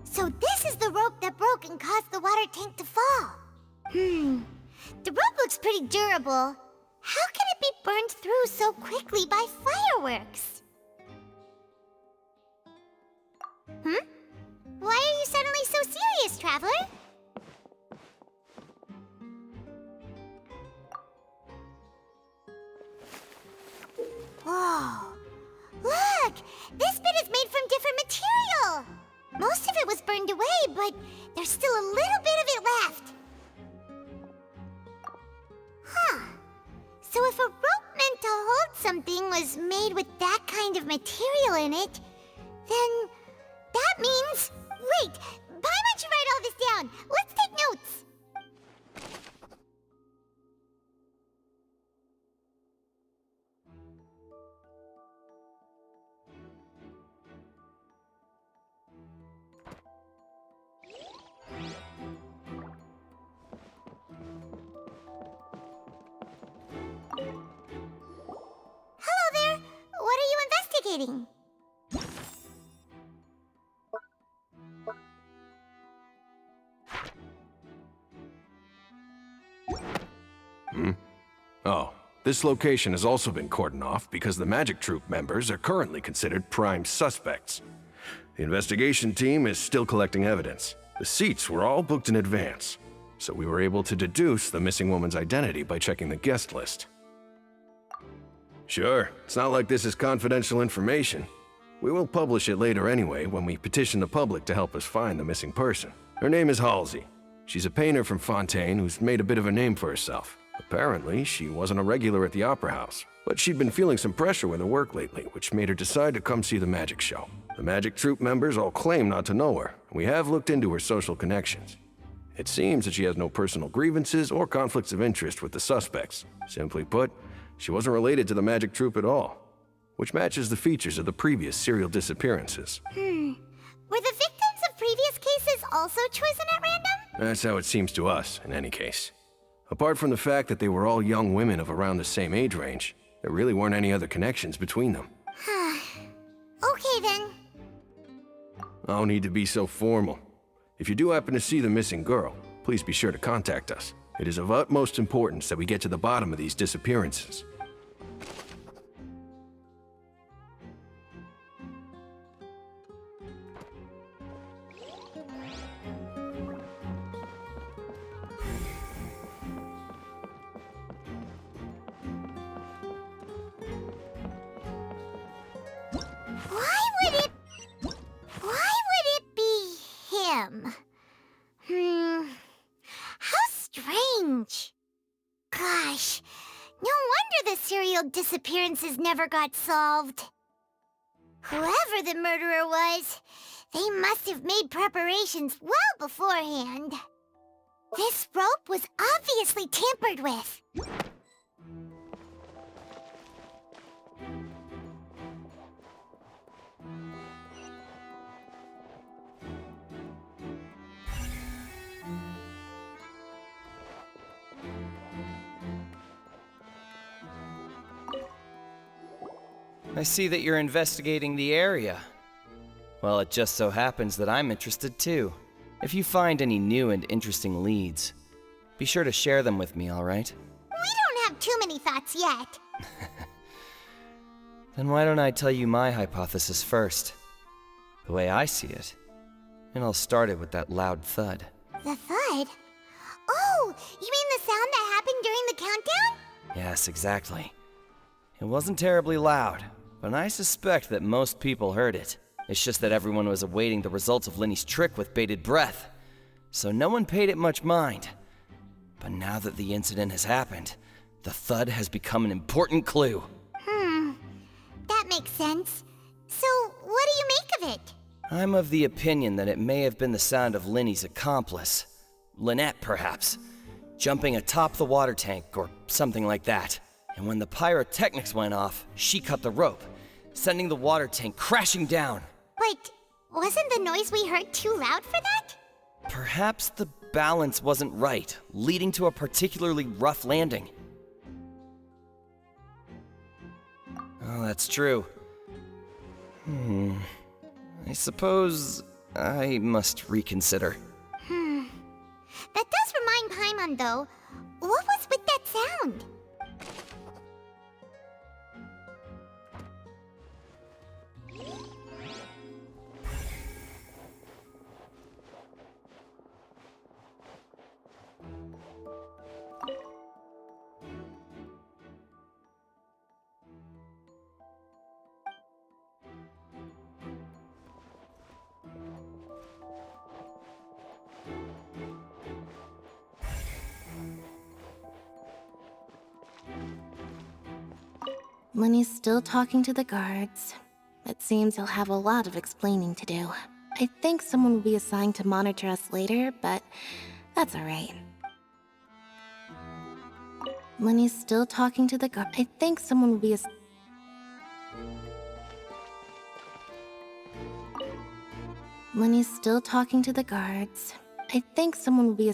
So this is the rope that broke and caused the water tank to fall. The rope looks pretty durable. How can it be burned through so quickly by fireworks? Why are you suddenly so serious, Traveler? Whoa! Look! This bit is made from different material! Most of it was burned away, but there's still a little bit of it left. Huh. So if a rope meant to hold something was made with that kind of material in it, then that means... Wait! Paimon should write all this down! Let's take notes! Hello there! What are you investigating? Oh, this location has also been cordoned off because the Magic Troop members are currently considered prime suspects. The investigation team is still collecting evidence. The seats were all booked in advance, so we were able to deduce the missing woman's identity by checking the guest list. Sure, it's not like this is confidential information. We will publish it later anyway when we petition the public to help us find the missing person. Her name is Halsey. She's a painter from Fontaine who's made a bit of a name for herself. Apparently, she wasn't a regular at the Opera House, but she'd been feeling some pressure with her work lately, which made her decide to come see the magic show. The Magic Troop members all claim not to know her, and we have looked into her social connections. It seems that she has no personal grievances or conflicts of interest with the suspects. Simply put, she wasn't related to the Magic Troop at all, which matches the features of the previous serial disappearances. Were the victims of previous cases also chosen at random? That's how it seems to us, in any case. Apart from the fact that they were all young women of around the same age range, there really weren't any other connections between them. Okay then. No need to be so formal. If you do happen to see the missing girl, please be sure to contact us. It is of utmost importance that we get to the bottom of these disappearances. Why would it be him? How strange. Gosh, no wonder the serial disappearances never got solved. Whoever the murderer was, they must have made preparations well beforehand. This rope was obviously tampered with. I see that you're investigating the area. Well, it just so happens that I'm interested too. If you find any new and interesting leads, be sure to share them with me, alright? We don't have too many thoughts yet. Then why don't I tell you my hypothesis first? The way I see it. And I'll start it with that loud thud. The thud? Oh, you mean the sound that happened during the countdown? Yes, exactly. It wasn't terribly loud, but I suspect that most people heard it. It's just that everyone was awaiting the results of Lyney's trick with bated breath, so no one paid it much mind. But now that the incident has happened, the thud has become an important clue. That makes sense. So, what do you make of it? I'm of the opinion that it may have been the sound of Lyney's accomplice, Lynette perhaps, jumping atop the water tank or something like that. And when the pyrotechnics went off, she cut the rope, sending the water tank crashing down. But wasn't the noise we heard too loud for that? Perhaps the balance wasn't right, leading to a particularly rough landing. Oh, that's true. I suppose I must reconsider. That does remind Paimon, though. What was with that sound? Lyney's still talking to the guards. It seems he'll have a lot of explaining to do. I think someone will be assigned to monitor us later, but that's alright. Lyney's still talking to the guards. I think someone will be Lyney's still talking to the guards. I think someone will be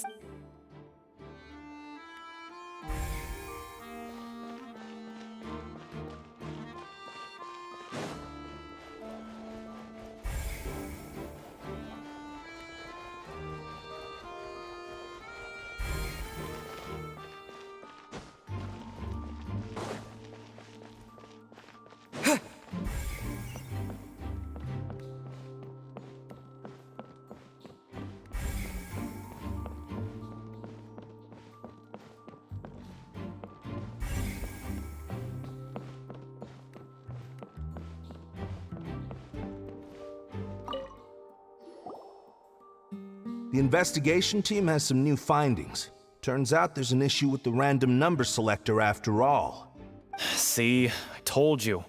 The investigation team has some new findings. Turns out there's an issue with the random number selector after all. See, I told you.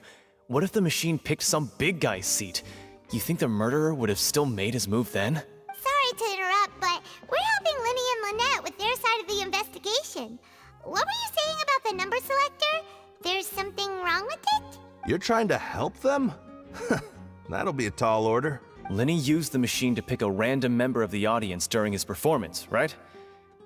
What if the machine picked some big guy's seat? You think the murderer would have still made his move then? Sorry to interrupt, but we're helping Lyney and Lynette with their side of the investigation. What were you saying about the number selector? There's something wrong with it? You're trying to help them? That'll be a tall order. Lyney used the machine to pick a random member of the audience during his performance, right?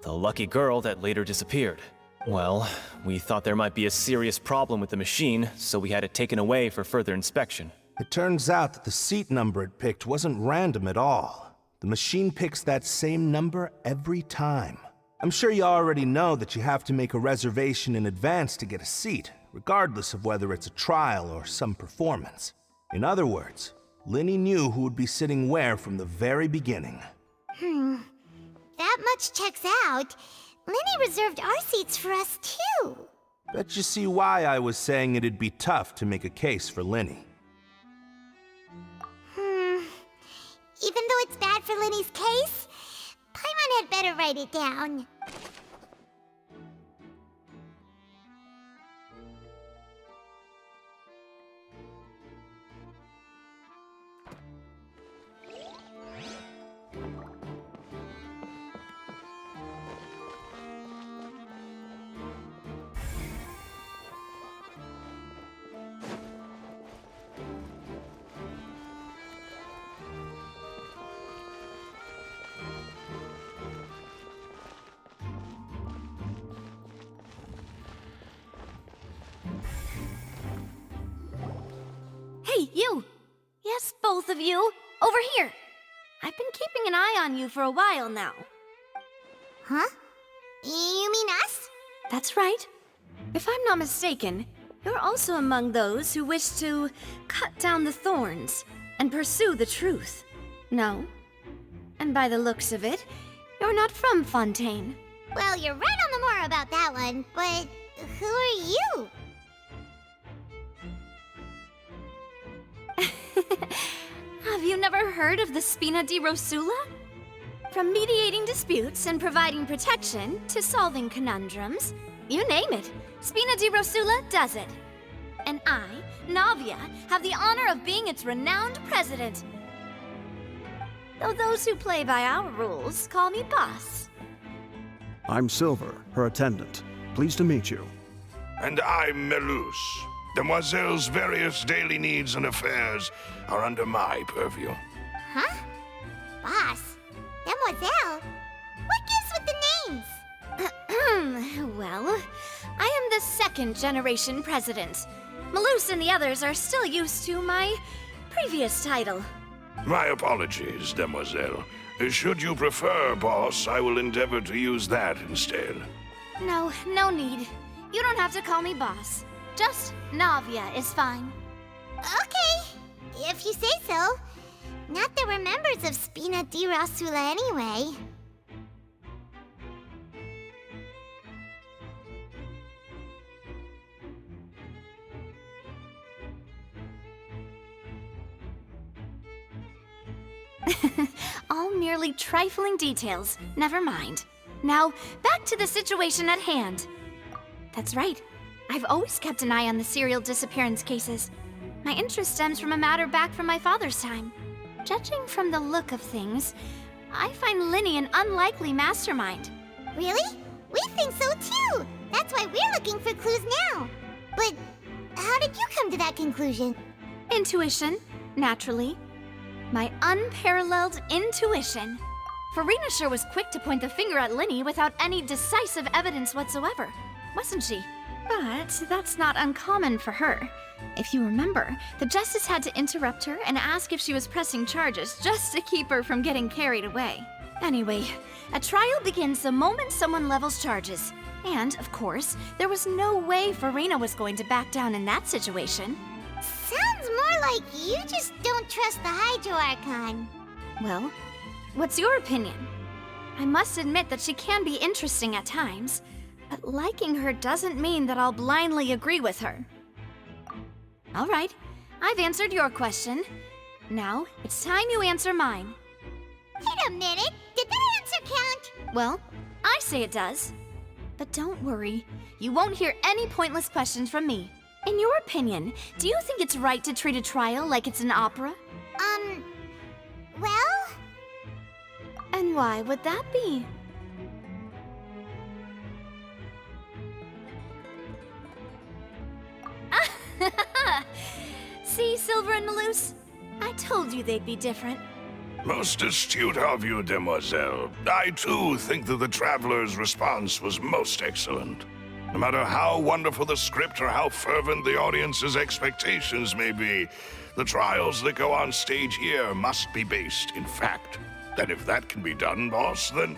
The lucky girl that later disappeared. Well, we thought there might be a serious problem with the machine, so we had it taken away for further inspection. It turns out that the seat number it picked wasn't random at all. The machine picks that same number every time. I'm sure you already know that you have to make a reservation in advance to get a seat, regardless of whether it's a trial or some performance. In other words, Lyney knew who would be sitting where from the very beginning. That much checks out. Lyney reserved our seats for us, too. Bet you see why I was saying it'd be tough to make a case for Lyney. Even though it's bad for Lyney's case, Paimon had better write it down. Hey, you! Yes, both of you! Over here! I've been keeping an eye on you for a while now. Huh? You mean us? That's right. If I'm not mistaken, you're also among those who wish to cut down the thorns and pursue the truth. No? And by the looks of it, you're not from Fontaine. Well, you're right on the more about that one, but who are you? Have you never heard of the Spina di Rosula? From mediating disputes and providing protection to solving conundrums, you name it, Spina di Rosula does it. And I, Navia, have the honor of being its renowned president. Though those who play by our rules call me boss. I'm Silver, her attendant. Pleased to meet you. And I'm Melus. Demoiselle's various daily needs and affairs are under my purview. Huh? Boss? Demoiselle? What gives with the names? Well, I am the second generation president. Melus and the others are still used to my previous title. My apologies, demoiselle. Should you prefer, boss, I will endeavor to use that instead. No, no need. You don't have to call me boss. Just Navia is fine. Okay, if you say so. Not that we're members of Spina di Rosula anyway. All merely trifling details. Never mind. Now, back to the situation at hand. That's right. I've always kept an eye on the serial disappearance cases. My interest stems from a matter back from my father's time. Judging from the look of things, I find Lyney an unlikely mastermind. Really? We think so too! That's why we're looking for clues now. But how did you come to that conclusion? Intuition, naturally. My unparalleled intuition. Farina sure was quick to point the finger at Lyney without any decisive evidence whatsoever, wasn't she? But that's not uncommon for her. If you remember, the Justice had to interrupt her and ask if she was pressing charges just to keep her from getting carried away. Anyway, a trial begins the moment someone levels charges. And, of course, there was no way Farina was going to back down in that situation. Sounds more like you just don't trust the Hydro Archon. Well, what's your opinion? I must admit that she can be interesting at times, but liking her doesn't mean that I'll blindly agree with her. All right, I've answered your question. Now, it's time you answer mine. Wait a minute, did that answer count? Well, I say it does. But don't worry, you won't hear any pointless questions from me. In your opinion, do you think it's right to treat a trial like it's an opera? Well? And why would that be? See, Silver and Maloose? I told you they'd be different. Most astute of you, demoiselle. I too think that the traveler's response was most excellent. No matter how wonderful the script or how fervent the audience's expectations may be, the trials that go on stage here must be based in fact. And if that can be done, boss, then...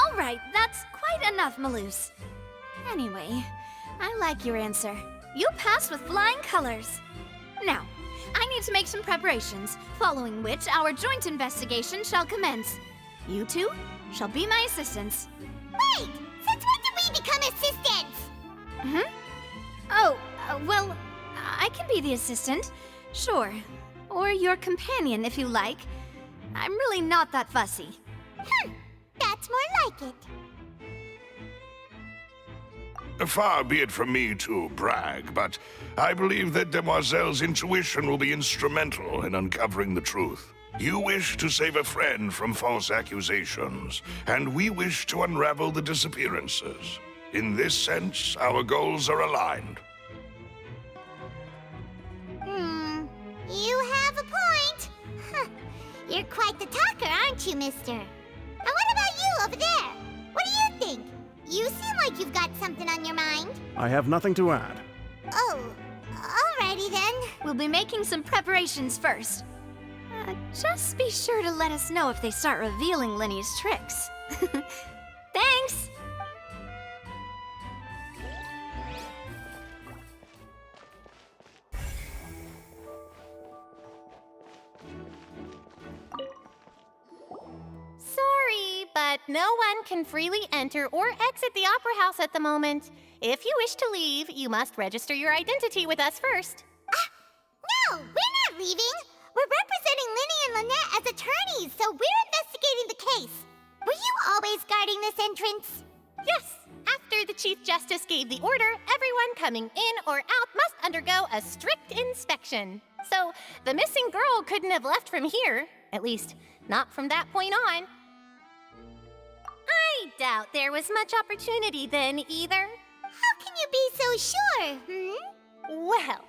All right, that's quite enough, Maloose. Anyway, I like your answer. You passed with flying colors. Now, I need to make some preparations, following which our joint investigation shall commence. You two shall be my assistants. Wait! Since when did we become assistants? Oh, well, I can be the assistant, sure. Or your companion, if you like. I'm really not that fussy. That's more like it. Far be it from me to brag, but I believe that Demoiselle's intuition will be instrumental in uncovering the truth. You wish to save a friend from false accusations, and we wish to unravel the disappearances. In this sense, our goals are aligned. You have a point. You're quite the talker, aren't you, mister? And what about you over there? What do you think? You seem like you've got something on your mind. I have nothing to add. Oh, alrighty then. We'll be making some preparations first. Just be sure to let us know if they start revealing Lyney's tricks. Thanks! Sorry, but no one can freely enter or exit the Opera House at the moment. If you wish to leave, you must register your identity with us first. No, we're not leaving. We're representing Lyney and Lynette as attorneys, so we're investigating the case. Were you always guarding this entrance? Yes. After the Chief Justice gave the order, everyone coming in or out must undergo a strict inspection. So the missing girl couldn't have left from here. At least, not from that point on. I doubt there was much opportunity then either. How can you be so sure, Well,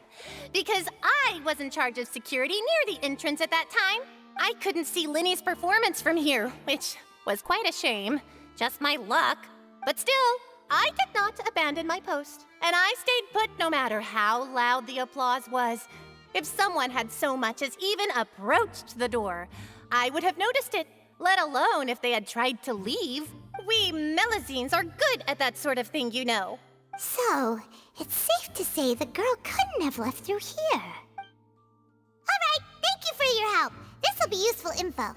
because I was in charge of security near the entrance at that time, I couldn't see Lyney's performance from here, which was quite a shame. Just my luck. But still, I did not abandon my post, and I stayed put no matter how loud the applause was. If someone had so much as even approached the door, I would have noticed it, let alone if they had tried to leave. We Melazines are good at that sort of thing, you know. So, it's safe to say the girl couldn't have left through here. Alright, thank you for your help. This'll be useful info.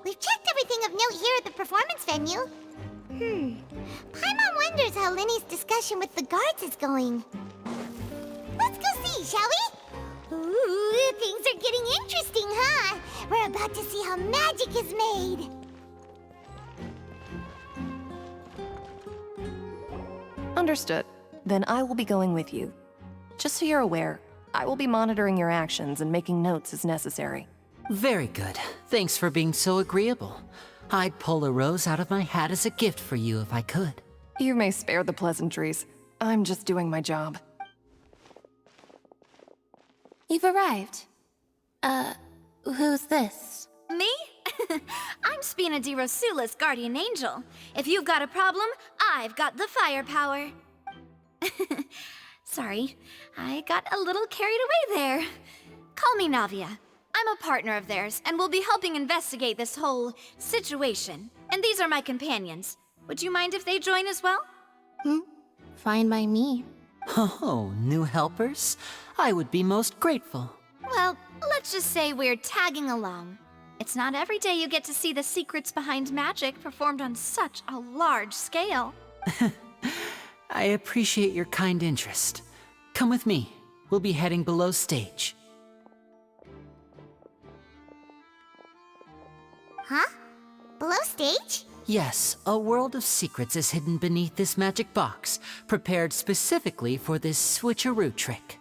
We've checked everything of note here at the performance venue. Paimon wonders how Lyney's discussion with the guards is going. Let's go see, shall we? Ooh, things are getting interesting, huh? We're about to see how magic is made. Understood. Then I will be going with you. Just so you're aware, I will be monitoring your actions and making notes as necessary. Very good. Thanks for being so agreeable. I'd pull a rose out of my hat as a gift for you if I could. You may spare the pleasantries. I'm just doing my job. You've arrived. Who's this? Me? I'm Spina di Rosula's guardian angel. If you've got a problem, I've got the firepower. Sorry, I got a little carried away there. Call me Navia. I'm a partner of theirs, and will be helping investigate this whole situation. And these are my companions. Would you mind if they join as well? Fine by me. Oh, new helpers? I would be most grateful. Well, let's just say we're tagging along. It's not every day you get to see the secrets behind magic performed on such a large scale. I appreciate your kind interest. Come with me. We'll be heading below stage. Huh? Below stage? Yes, a world of secrets is hidden beneath this magic box, prepared specifically for this switcheroo trick.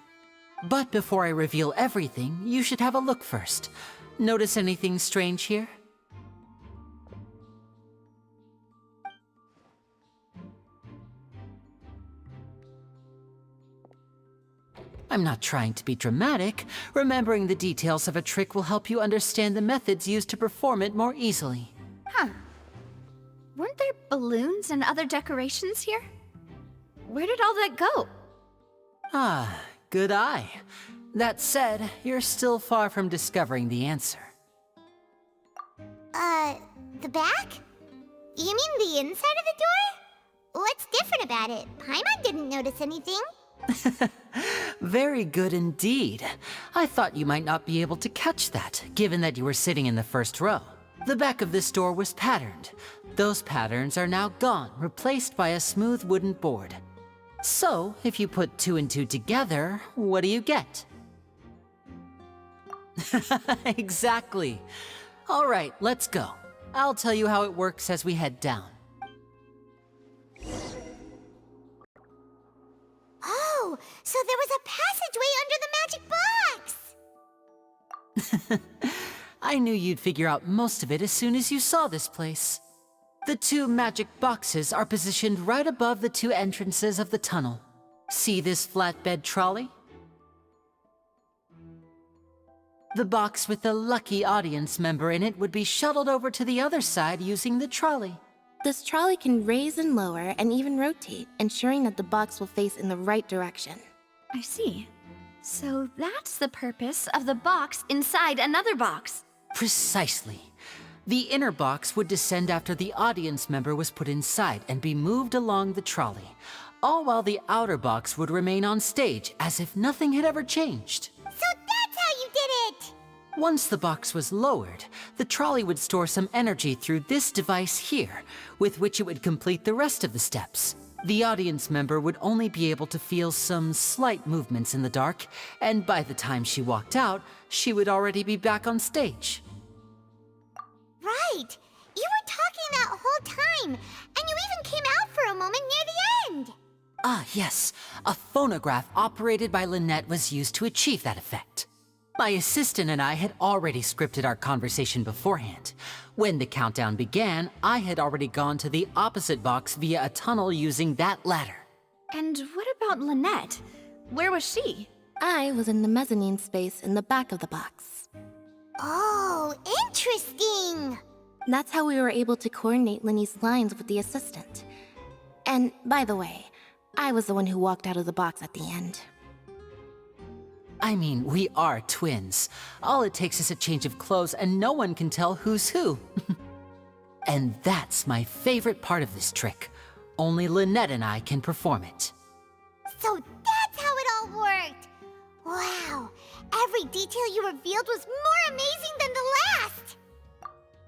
But before I reveal everything, you should have a look first. Notice anything strange here? I'm not trying to be dramatic. Remembering the details of a trick will help you understand the methods used to perform it more easily. Huh. Weren't there balloons and other decorations here? Where did all that go? Ah, good eye. That said, you're still far from discovering the answer. The back? You mean the inside of the door? What's different about it? Paimon didn't notice anything. Very good indeed. I thought you might not be able to catch that, given that you were sitting in the first row. The back of this door was patterned. Those patterns are now gone, replaced by a smooth wooden board. So, if you put 2 and 2 together, what do you get? Exactly. All right, let's go. I'll tell you how it works as we head down. Oh, so there was a passageway under the magic box! I knew you'd figure out most of it as soon as you saw this place. The 2 magic boxes are positioned right above the 2 entrances of the tunnel. See this flatbed trolley? The box with the lucky audience member in it would be shuttled over to the other side using the trolley. This trolley can raise and lower and even rotate, ensuring that the box will face in the right direction. I see. So that's the purpose of the box inside another box. Precisely. The inner box would descend after the audience member was put inside and be moved along the trolley, all while the outer box would remain on stage as if nothing had ever changed. So that's how you did it! Once the box was lowered, the trolley would store some energy through this device here, with which it would complete the rest of the steps. The audience member would only be able to feel some slight movements in the dark, and by the time she walked out, she would already be back on stage. Right! You were talking that whole time, and you even came out for a moment near the end! Ah, yes. A phonograph operated by Lynette was used to achieve that effect. My assistant and I had already scripted our conversation beforehand. When the countdown began, I had already gone to the opposite box via a tunnel using that ladder. And what about Lynette? Where was she? I was in the mezzanine space in the back of the box. Oh, interesting! That's how we were able to coordinate Lyney's lines with the assistant. And by the way, I was the one who walked out of the box at the end. I mean, we are twins. All it takes is a change of clothes and no one can tell who's who. And that's my favorite part of this trick. Only Lynette and I can perform it. So that's how it all worked! Wow, every detail you revealed was more amazing than the last!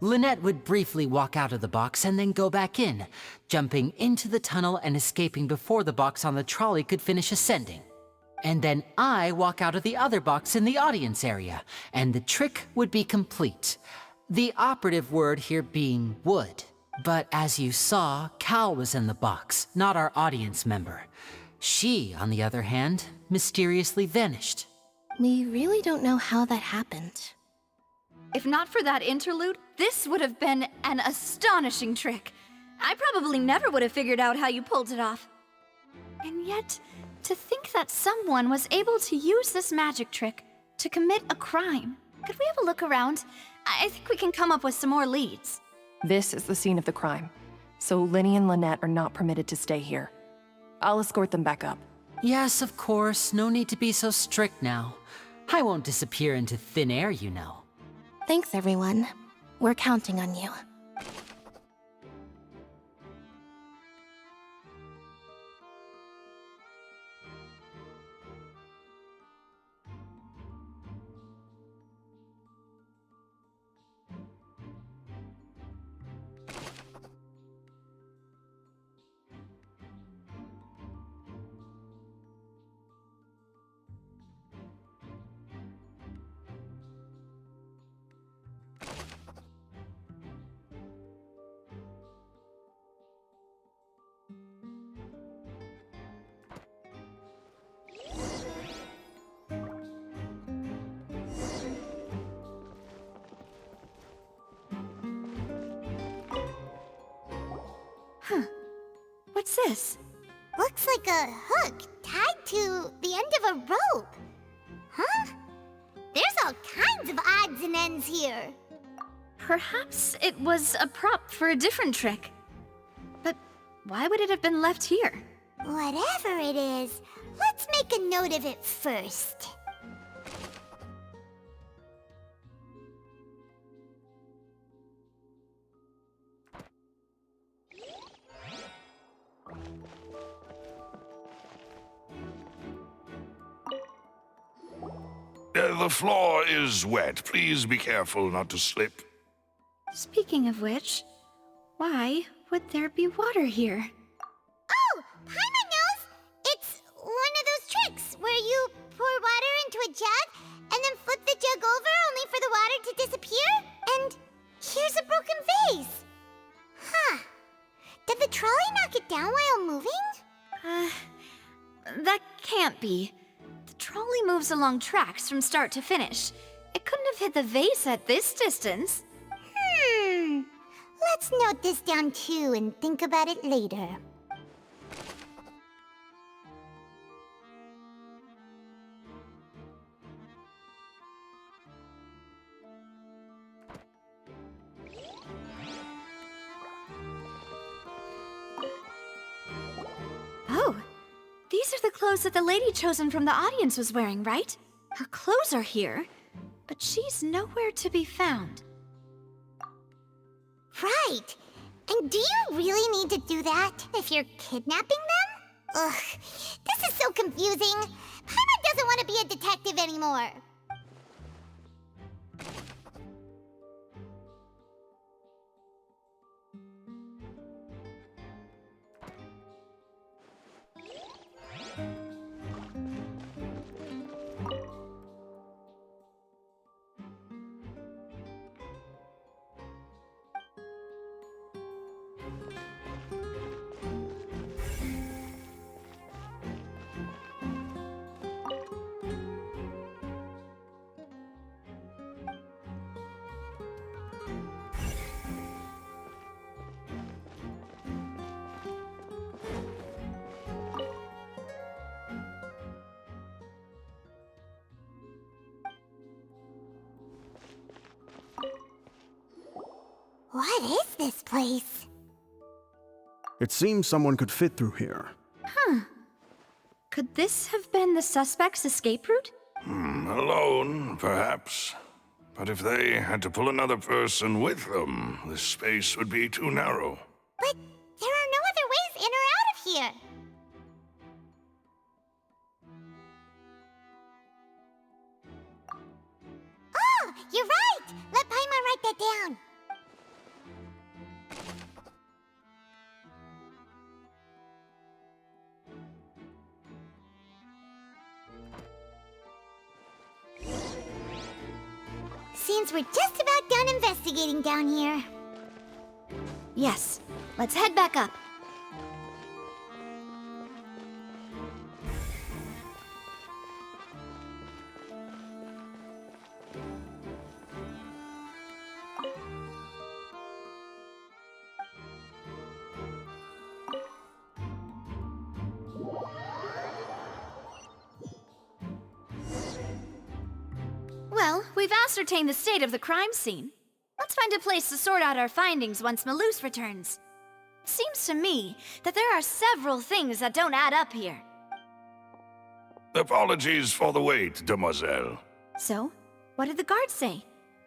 Lynette would briefly walk out of the box and then go back in, jumping into the tunnel and escaping before the box on the trolley could finish ascending. And then I walk out of the other box in the audience area, and the trick would be complete. The operative word here being would. But as you saw, Cal was in the box, not our audience member. She, on the other hand, mysteriously vanished. We really don't know how that happened. If not for that interlude, this would have been an astonishing trick. I probably never would have figured out how you pulled it off. And yet, to think that someone was able to use this magic trick to commit a crime. Could we have a look around? I think we can come up with some more leads. This is the scene of the crime, so Lyney and Lynette are not permitted to stay here. I'll escort them back up. Yes, of course. No need to be so strict now. I won't disappear into thin air, you know. Thanks, everyone. We're counting on you. What's this? Looks like a hook tied to the end of a rope. Huh? There's all kinds of odds and ends here. Perhaps it was a prop for a different trick. But why would it have been left here? Whatever it is, let's make a note of it first. The floor is wet. Please be careful not to slip. Speaking of which, why would there be water here? Oh, Paimon knows! It's one of those tricks where you pour water into a jug and then flip the jug over only for the water to disappear. And here's a broken vase. Huh. Did the trolley knock it down while moving? That can't be. The trolley moves along tracks from start to finish. It couldn't have hit the vase at this distance. Let's note this down too and think about it later. Oh, these are the clothes that the lady chosen from the audience was wearing, right? Her clothes are here, but she's nowhere to be found. Right. And do you really need to do that if you're kidnapping them? Ugh, this is so confusing. Paimon doesn't want to be a detective anymore. What is this place? It seems someone could fit through here. Huh. Could this have been the suspect's escape route? Alone, perhaps. But if they had to pull another person with them, this space would be too narrow. But there are no other ways in or out of here. Oh, you're right! Let Paimon write that down. Seems we're just about done investigating down here. Yes. Let's head back up. Well, we've ascertained the state of the crime scene. Let's find a place to sort out our findings once Malus returns. It seems to me that there are several things that don't add up here. Apologies for the wait, demoiselle. So, what did the guards say?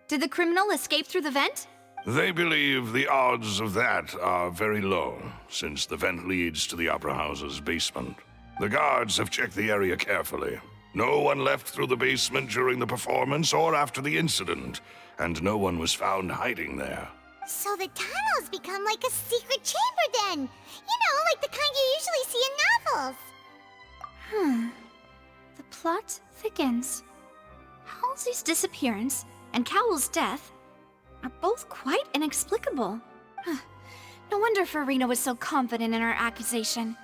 Did the criminal escape through the vent? They believe the odds of that are very low, since the vent leads to the Opera House's basement. The guards have checked the area carefully. No one left through the basement during the performance or after the incident, and no one was found hiding there. So the tunnels become like a secret chamber then! You know, like the kind you usually see in novels! The plot thickens. Halsey's disappearance and Cowell's death are both quite inexplicable. No wonder Farina was so confident in her accusation.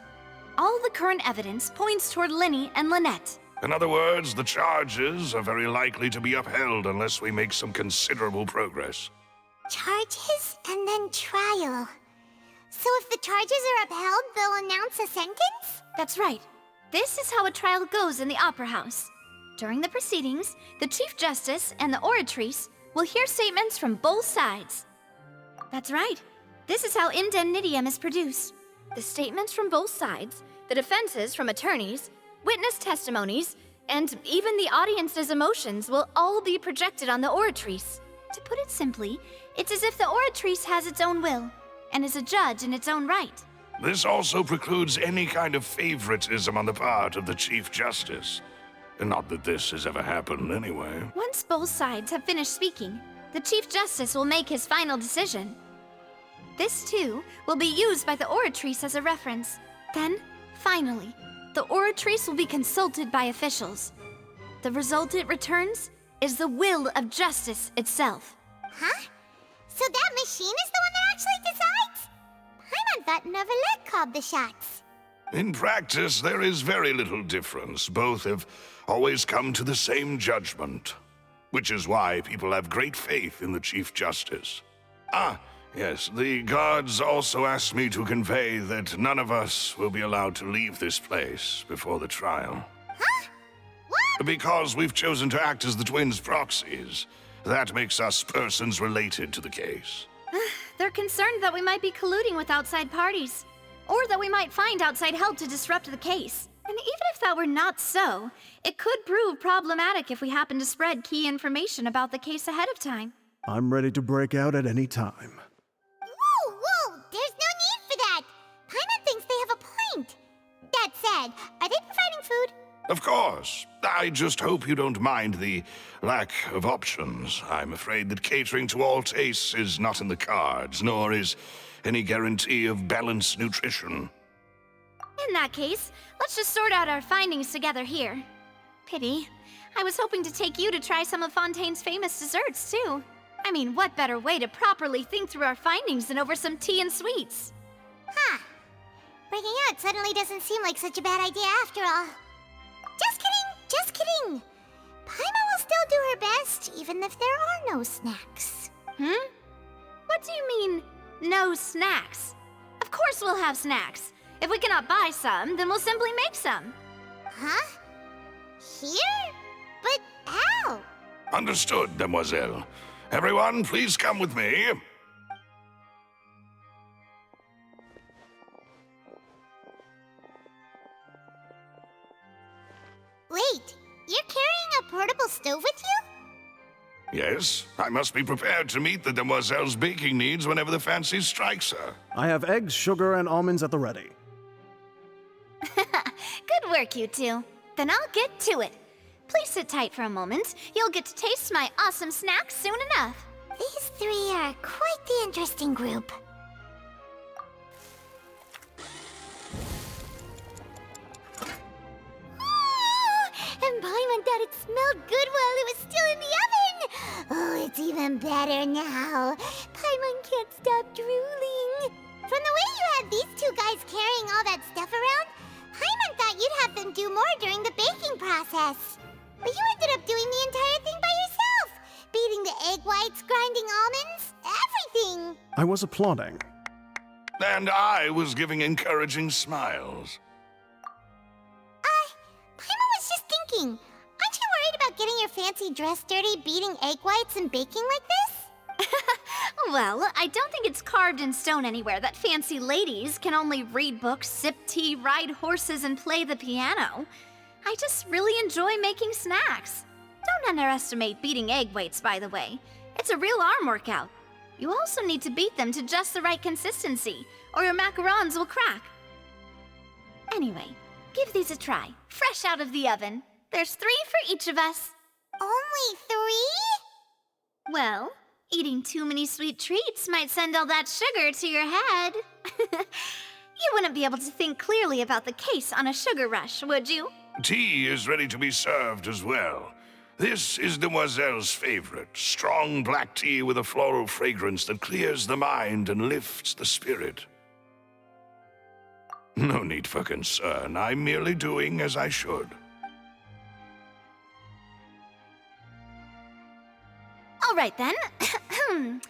All the current evidence points toward Lyney and Lynette. In other words, the charges are very likely to be upheld unless we make some considerable progress. Charges and then trial. So if the charges are upheld, they'll announce a sentence? That's right. This is how a trial goes in the Opera House. During the proceedings, the Chief Justice and the Oratrice will hear statements from both sides. That's right. This is how indemnitium is produced. The statements from both sides, the defenses from attorneys, witness testimonies, and even the audience's emotions will all be projected on the Oratrice. To put it simply, it's as if the Oratrice has its own will, and is a judge in its own right. This also precludes any kind of favoritism on the part of the Chief Justice. Not that this has ever happened anyway. Once both sides have finished speaking, the Chief Justice will make his final decision. This, too, will be used by the Oratrice as a reference. Then, finally, the Oratrice will be consulted by officials. The result it returns is the will of justice itself. Huh? So that machine is the one that actually decides? Paimon thought Neuvillette called the shots. In practice, there is very little difference. Both have always come to the same judgment, which is why people have great faith in the Chief Justice. Yes, the guards also asked me to convey that none of us will be allowed to leave this place before the trial. Huh? What? Because we've chosen to act as the twins' proxies. That makes us persons related to the case. They're concerned that we might be colluding with outside parties, or that we might find outside help to disrupt the case. And even if that were not so, it could prove problematic if we happen to spread key information about the case ahead of time. I'm ready to break out at any time. Whoa! There's no need for that! Paimon thinks they have a point. That said, are they providing food? Of course. I just hope you don't mind the lack of options. I'm afraid that catering to all tastes is not in the cards, nor is any guarantee of balanced nutrition. In that case, let's just sort out our findings together here. Pity. I was hoping to take you to try some of Fontaine's famous desserts, too. I mean, what better way to properly think through our findings than over some tea and sweets? Huh. Breaking out suddenly doesn't seem like such a bad idea after all. Just kidding! Paimon will still do her best, even if there are no snacks. What do you mean, no snacks? Of course we'll have snacks. If we cannot buy some, then we'll simply make some. Huh? Here? But how? Understood, demoiselle. Everyone, please come with me. portable stove with you? Yes, I must be prepared to meet the demoiselle's baking needs whenever the fancy strikes her. I have eggs, sugar, and almonds at the ready. Good work, you two. Then I'll get to it. Please sit tight for a moment. You'll get to taste my awesome snacks soon enough. These three are quite the interesting group. And Paimon thought it smelled good while it was still in the oven! Oh, it's even better now. Paimon can't stop drooling. From the way you had these two guys carrying all that stuff around, Paimon thought you'd have them do more during the baking process. But you ended up doing the entire thing by yourself! Beating the egg whites, grinding almonds, everything! I was applauding. And I was giving encouraging smiles. Paimon was just thinking, aren't you worried about getting your fancy dress dirty beating egg whites and baking like this? Well, I don't think it's carved in stone anywhere that fancy ladies can only read books, sip tea, ride horses, and play the piano. I just really enjoy making snacks. Don't underestimate beating egg whites, by the way. It's a real arm workout. You also need to beat them to just the right consistency, or your macarons will crack. Anyway, give these a try, fresh out of the oven. There's 3 for each of us. Only 3? Well, eating too many sweet treats might send all that sugar to your head. You wouldn't be able to think clearly about the case on a sugar rush, would you? Tea is ready to be served as well. This is Demoiselle's favorite, strong black tea with a floral fragrance that clears the mind and lifts the spirit. No need for concern. I'm merely doing as I should. All right then. Down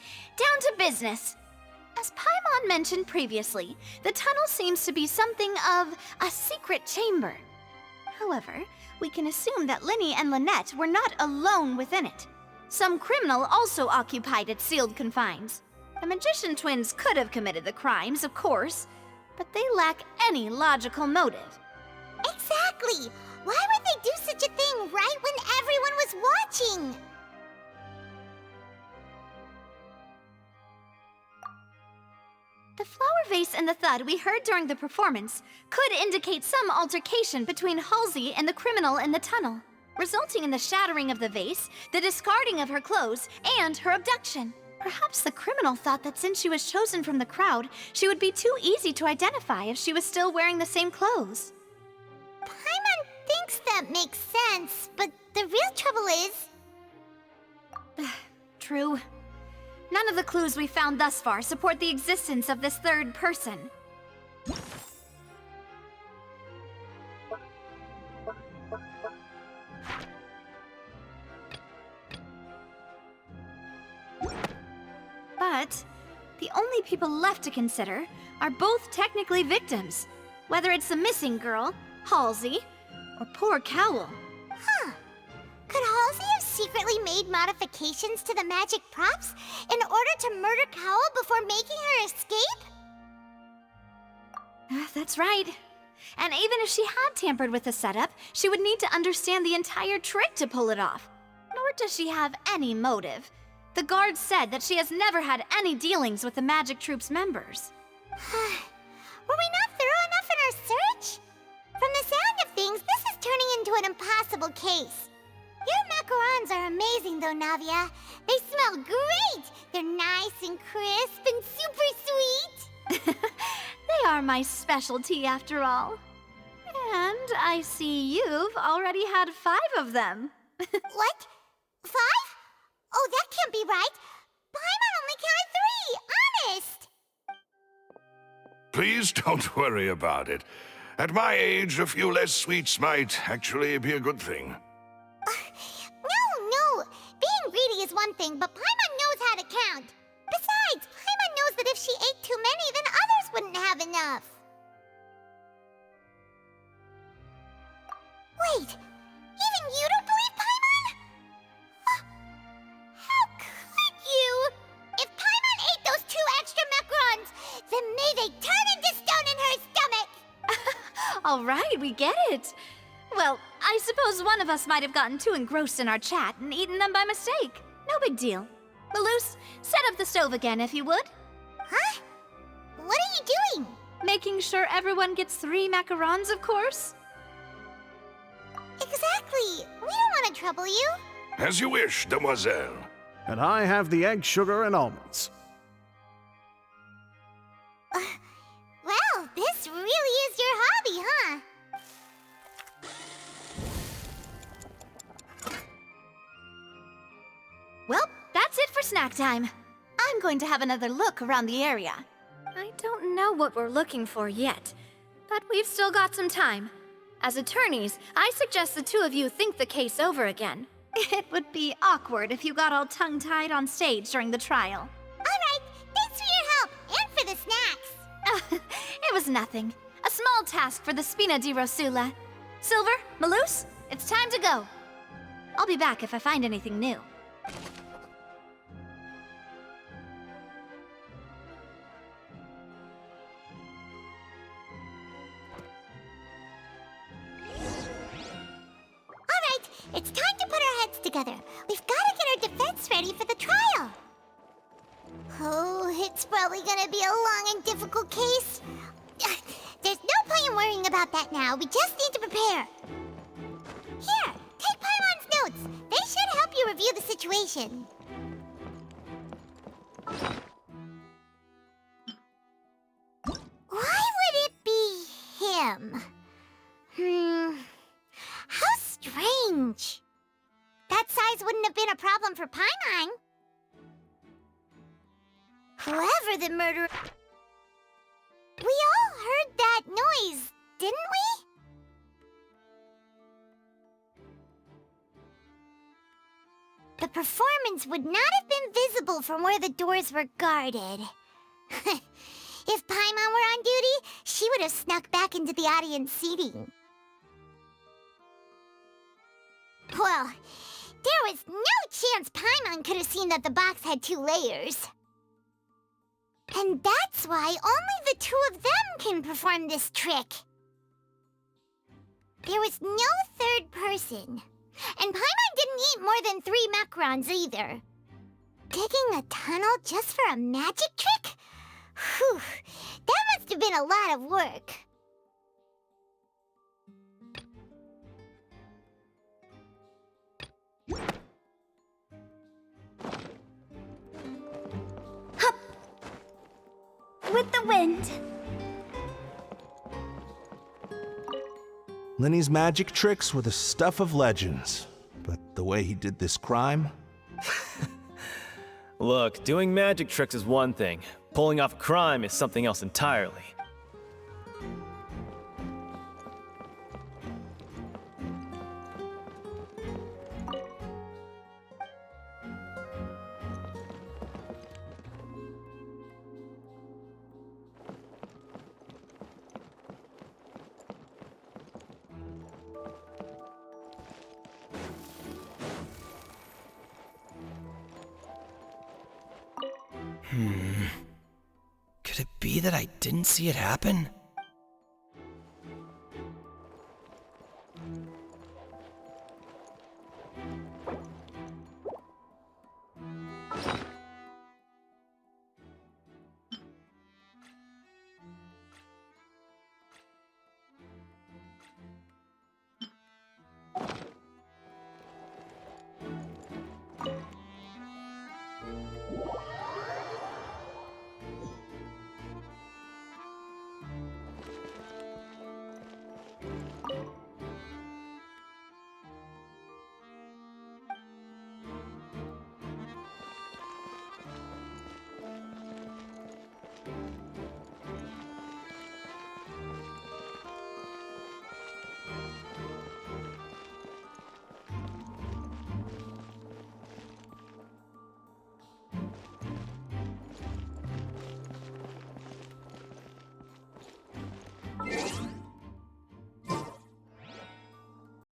to business. As Paimon mentioned previously, the tunnel seems to be something of a secret chamber. However, we can assume that Lyney and Lynette were not alone within it. Some criminal also occupied its sealed confines. The magician twins could have committed the crimes, of course, but they lack any logical motive. Exactly! Why would they do such a thing right when everyone was watching? The flower vase and the thud we heard during the performance could indicate some altercation between Halsey and the criminal in the tunnel, resulting in the shattering of the vase, the discarding of her clothes, and her abduction. Perhaps the criminal thought that since she was chosen from the crowd, she would be too easy to identify if she was still wearing the same clothes. Paimon thinks that makes sense, but the real trouble is... True. None of the clues we found thus far support the existence of this third person. But the only people left to consider are both technically victims, whether it's the missing girl, Halsey, or poor Cowl. Huh. Could Halsey have secretly made modifications to the magic props in order to murder Cowl before making her escape? That's right. And even if she had tampered with the setup, she would need to understand the entire trick to pull it off. Nor does she have any motive. The guards said that she has never had any dealings with the Magic Troop's members. Were we not thorough enough in our search? From the sound of things, this is turning into an impossible case. Your macarons are amazing, though, Navia. They smell great! They're nice and crisp and super sweet! They are my specialty, after all. And I see you've already had 5 of them. What? 5? Oh, that can't be right. Paimon only counted 3, honest! Please don't worry about it. At my age, a few less sweets might actually be a good thing. No. Being greedy is one thing, but Paimon knows how to count. Besides, Paimon knows that if she ate too many, then others wouldn't have enough. Wait, even you don't believe Paimon? How could you? If Paimon ate those 2 extra macarons, then may they turn into stone in her stomach! All right, we get it. Well, I suppose one of us might have gotten too engrossed in our chat and eaten them by mistake. No big deal. Maloose, set up the stove again if you would. Huh? What are you doing? Making sure everyone gets 3 macarons, of course. Exactly. We don't want to trouble you. As you wish, demoiselle. And I have the egg, sugar, and almonds. Well, this really is your hobby, huh? Well, that's it for snack time. I'm going to have another look around the area. I don't know what we're looking for yet, but we've still got some time. As attorneys, I suggest the two of you think the case over again. It would be awkward if you got all tongue-tied on stage during the trial. All right, thanks for your help and for the snacks. It was nothing. A small task for the Spina di Rosula. Silver, Maloose, it's time to go. I'll be back if I find anything new. It's time to put our heads together. We've got to get our defense ready for the trial. Oh, it's probably gonna be a long and difficult case. There's no point in worrying about that now. We just need to prepare. Here, take Paimon's notes. They should help you review the situation. Why would it be him? How strange. That size wouldn't have been a problem for Paimon. Whoever the murderer... We all heard that noise, didn't we? The performance would not have been visible from where the doors were guarded. If Paimon were on duty, she would have snuck back into the audience seating. Well, there was no chance Paimon could have seen that the box had 2 layers. And that's why only the 2 of them can perform this trick. There was no third person. And Paimon didn't eat more than 3 macarons either. Digging a tunnel just for a magic trick? Whew, that must have been a lot of work. Hup! With the wind. Lyney's magic tricks were the stuff of legends, but the way he did this crime? Look, doing magic tricks is one thing. Pulling off a crime is something else entirely. Could it be that I didn't see it happen?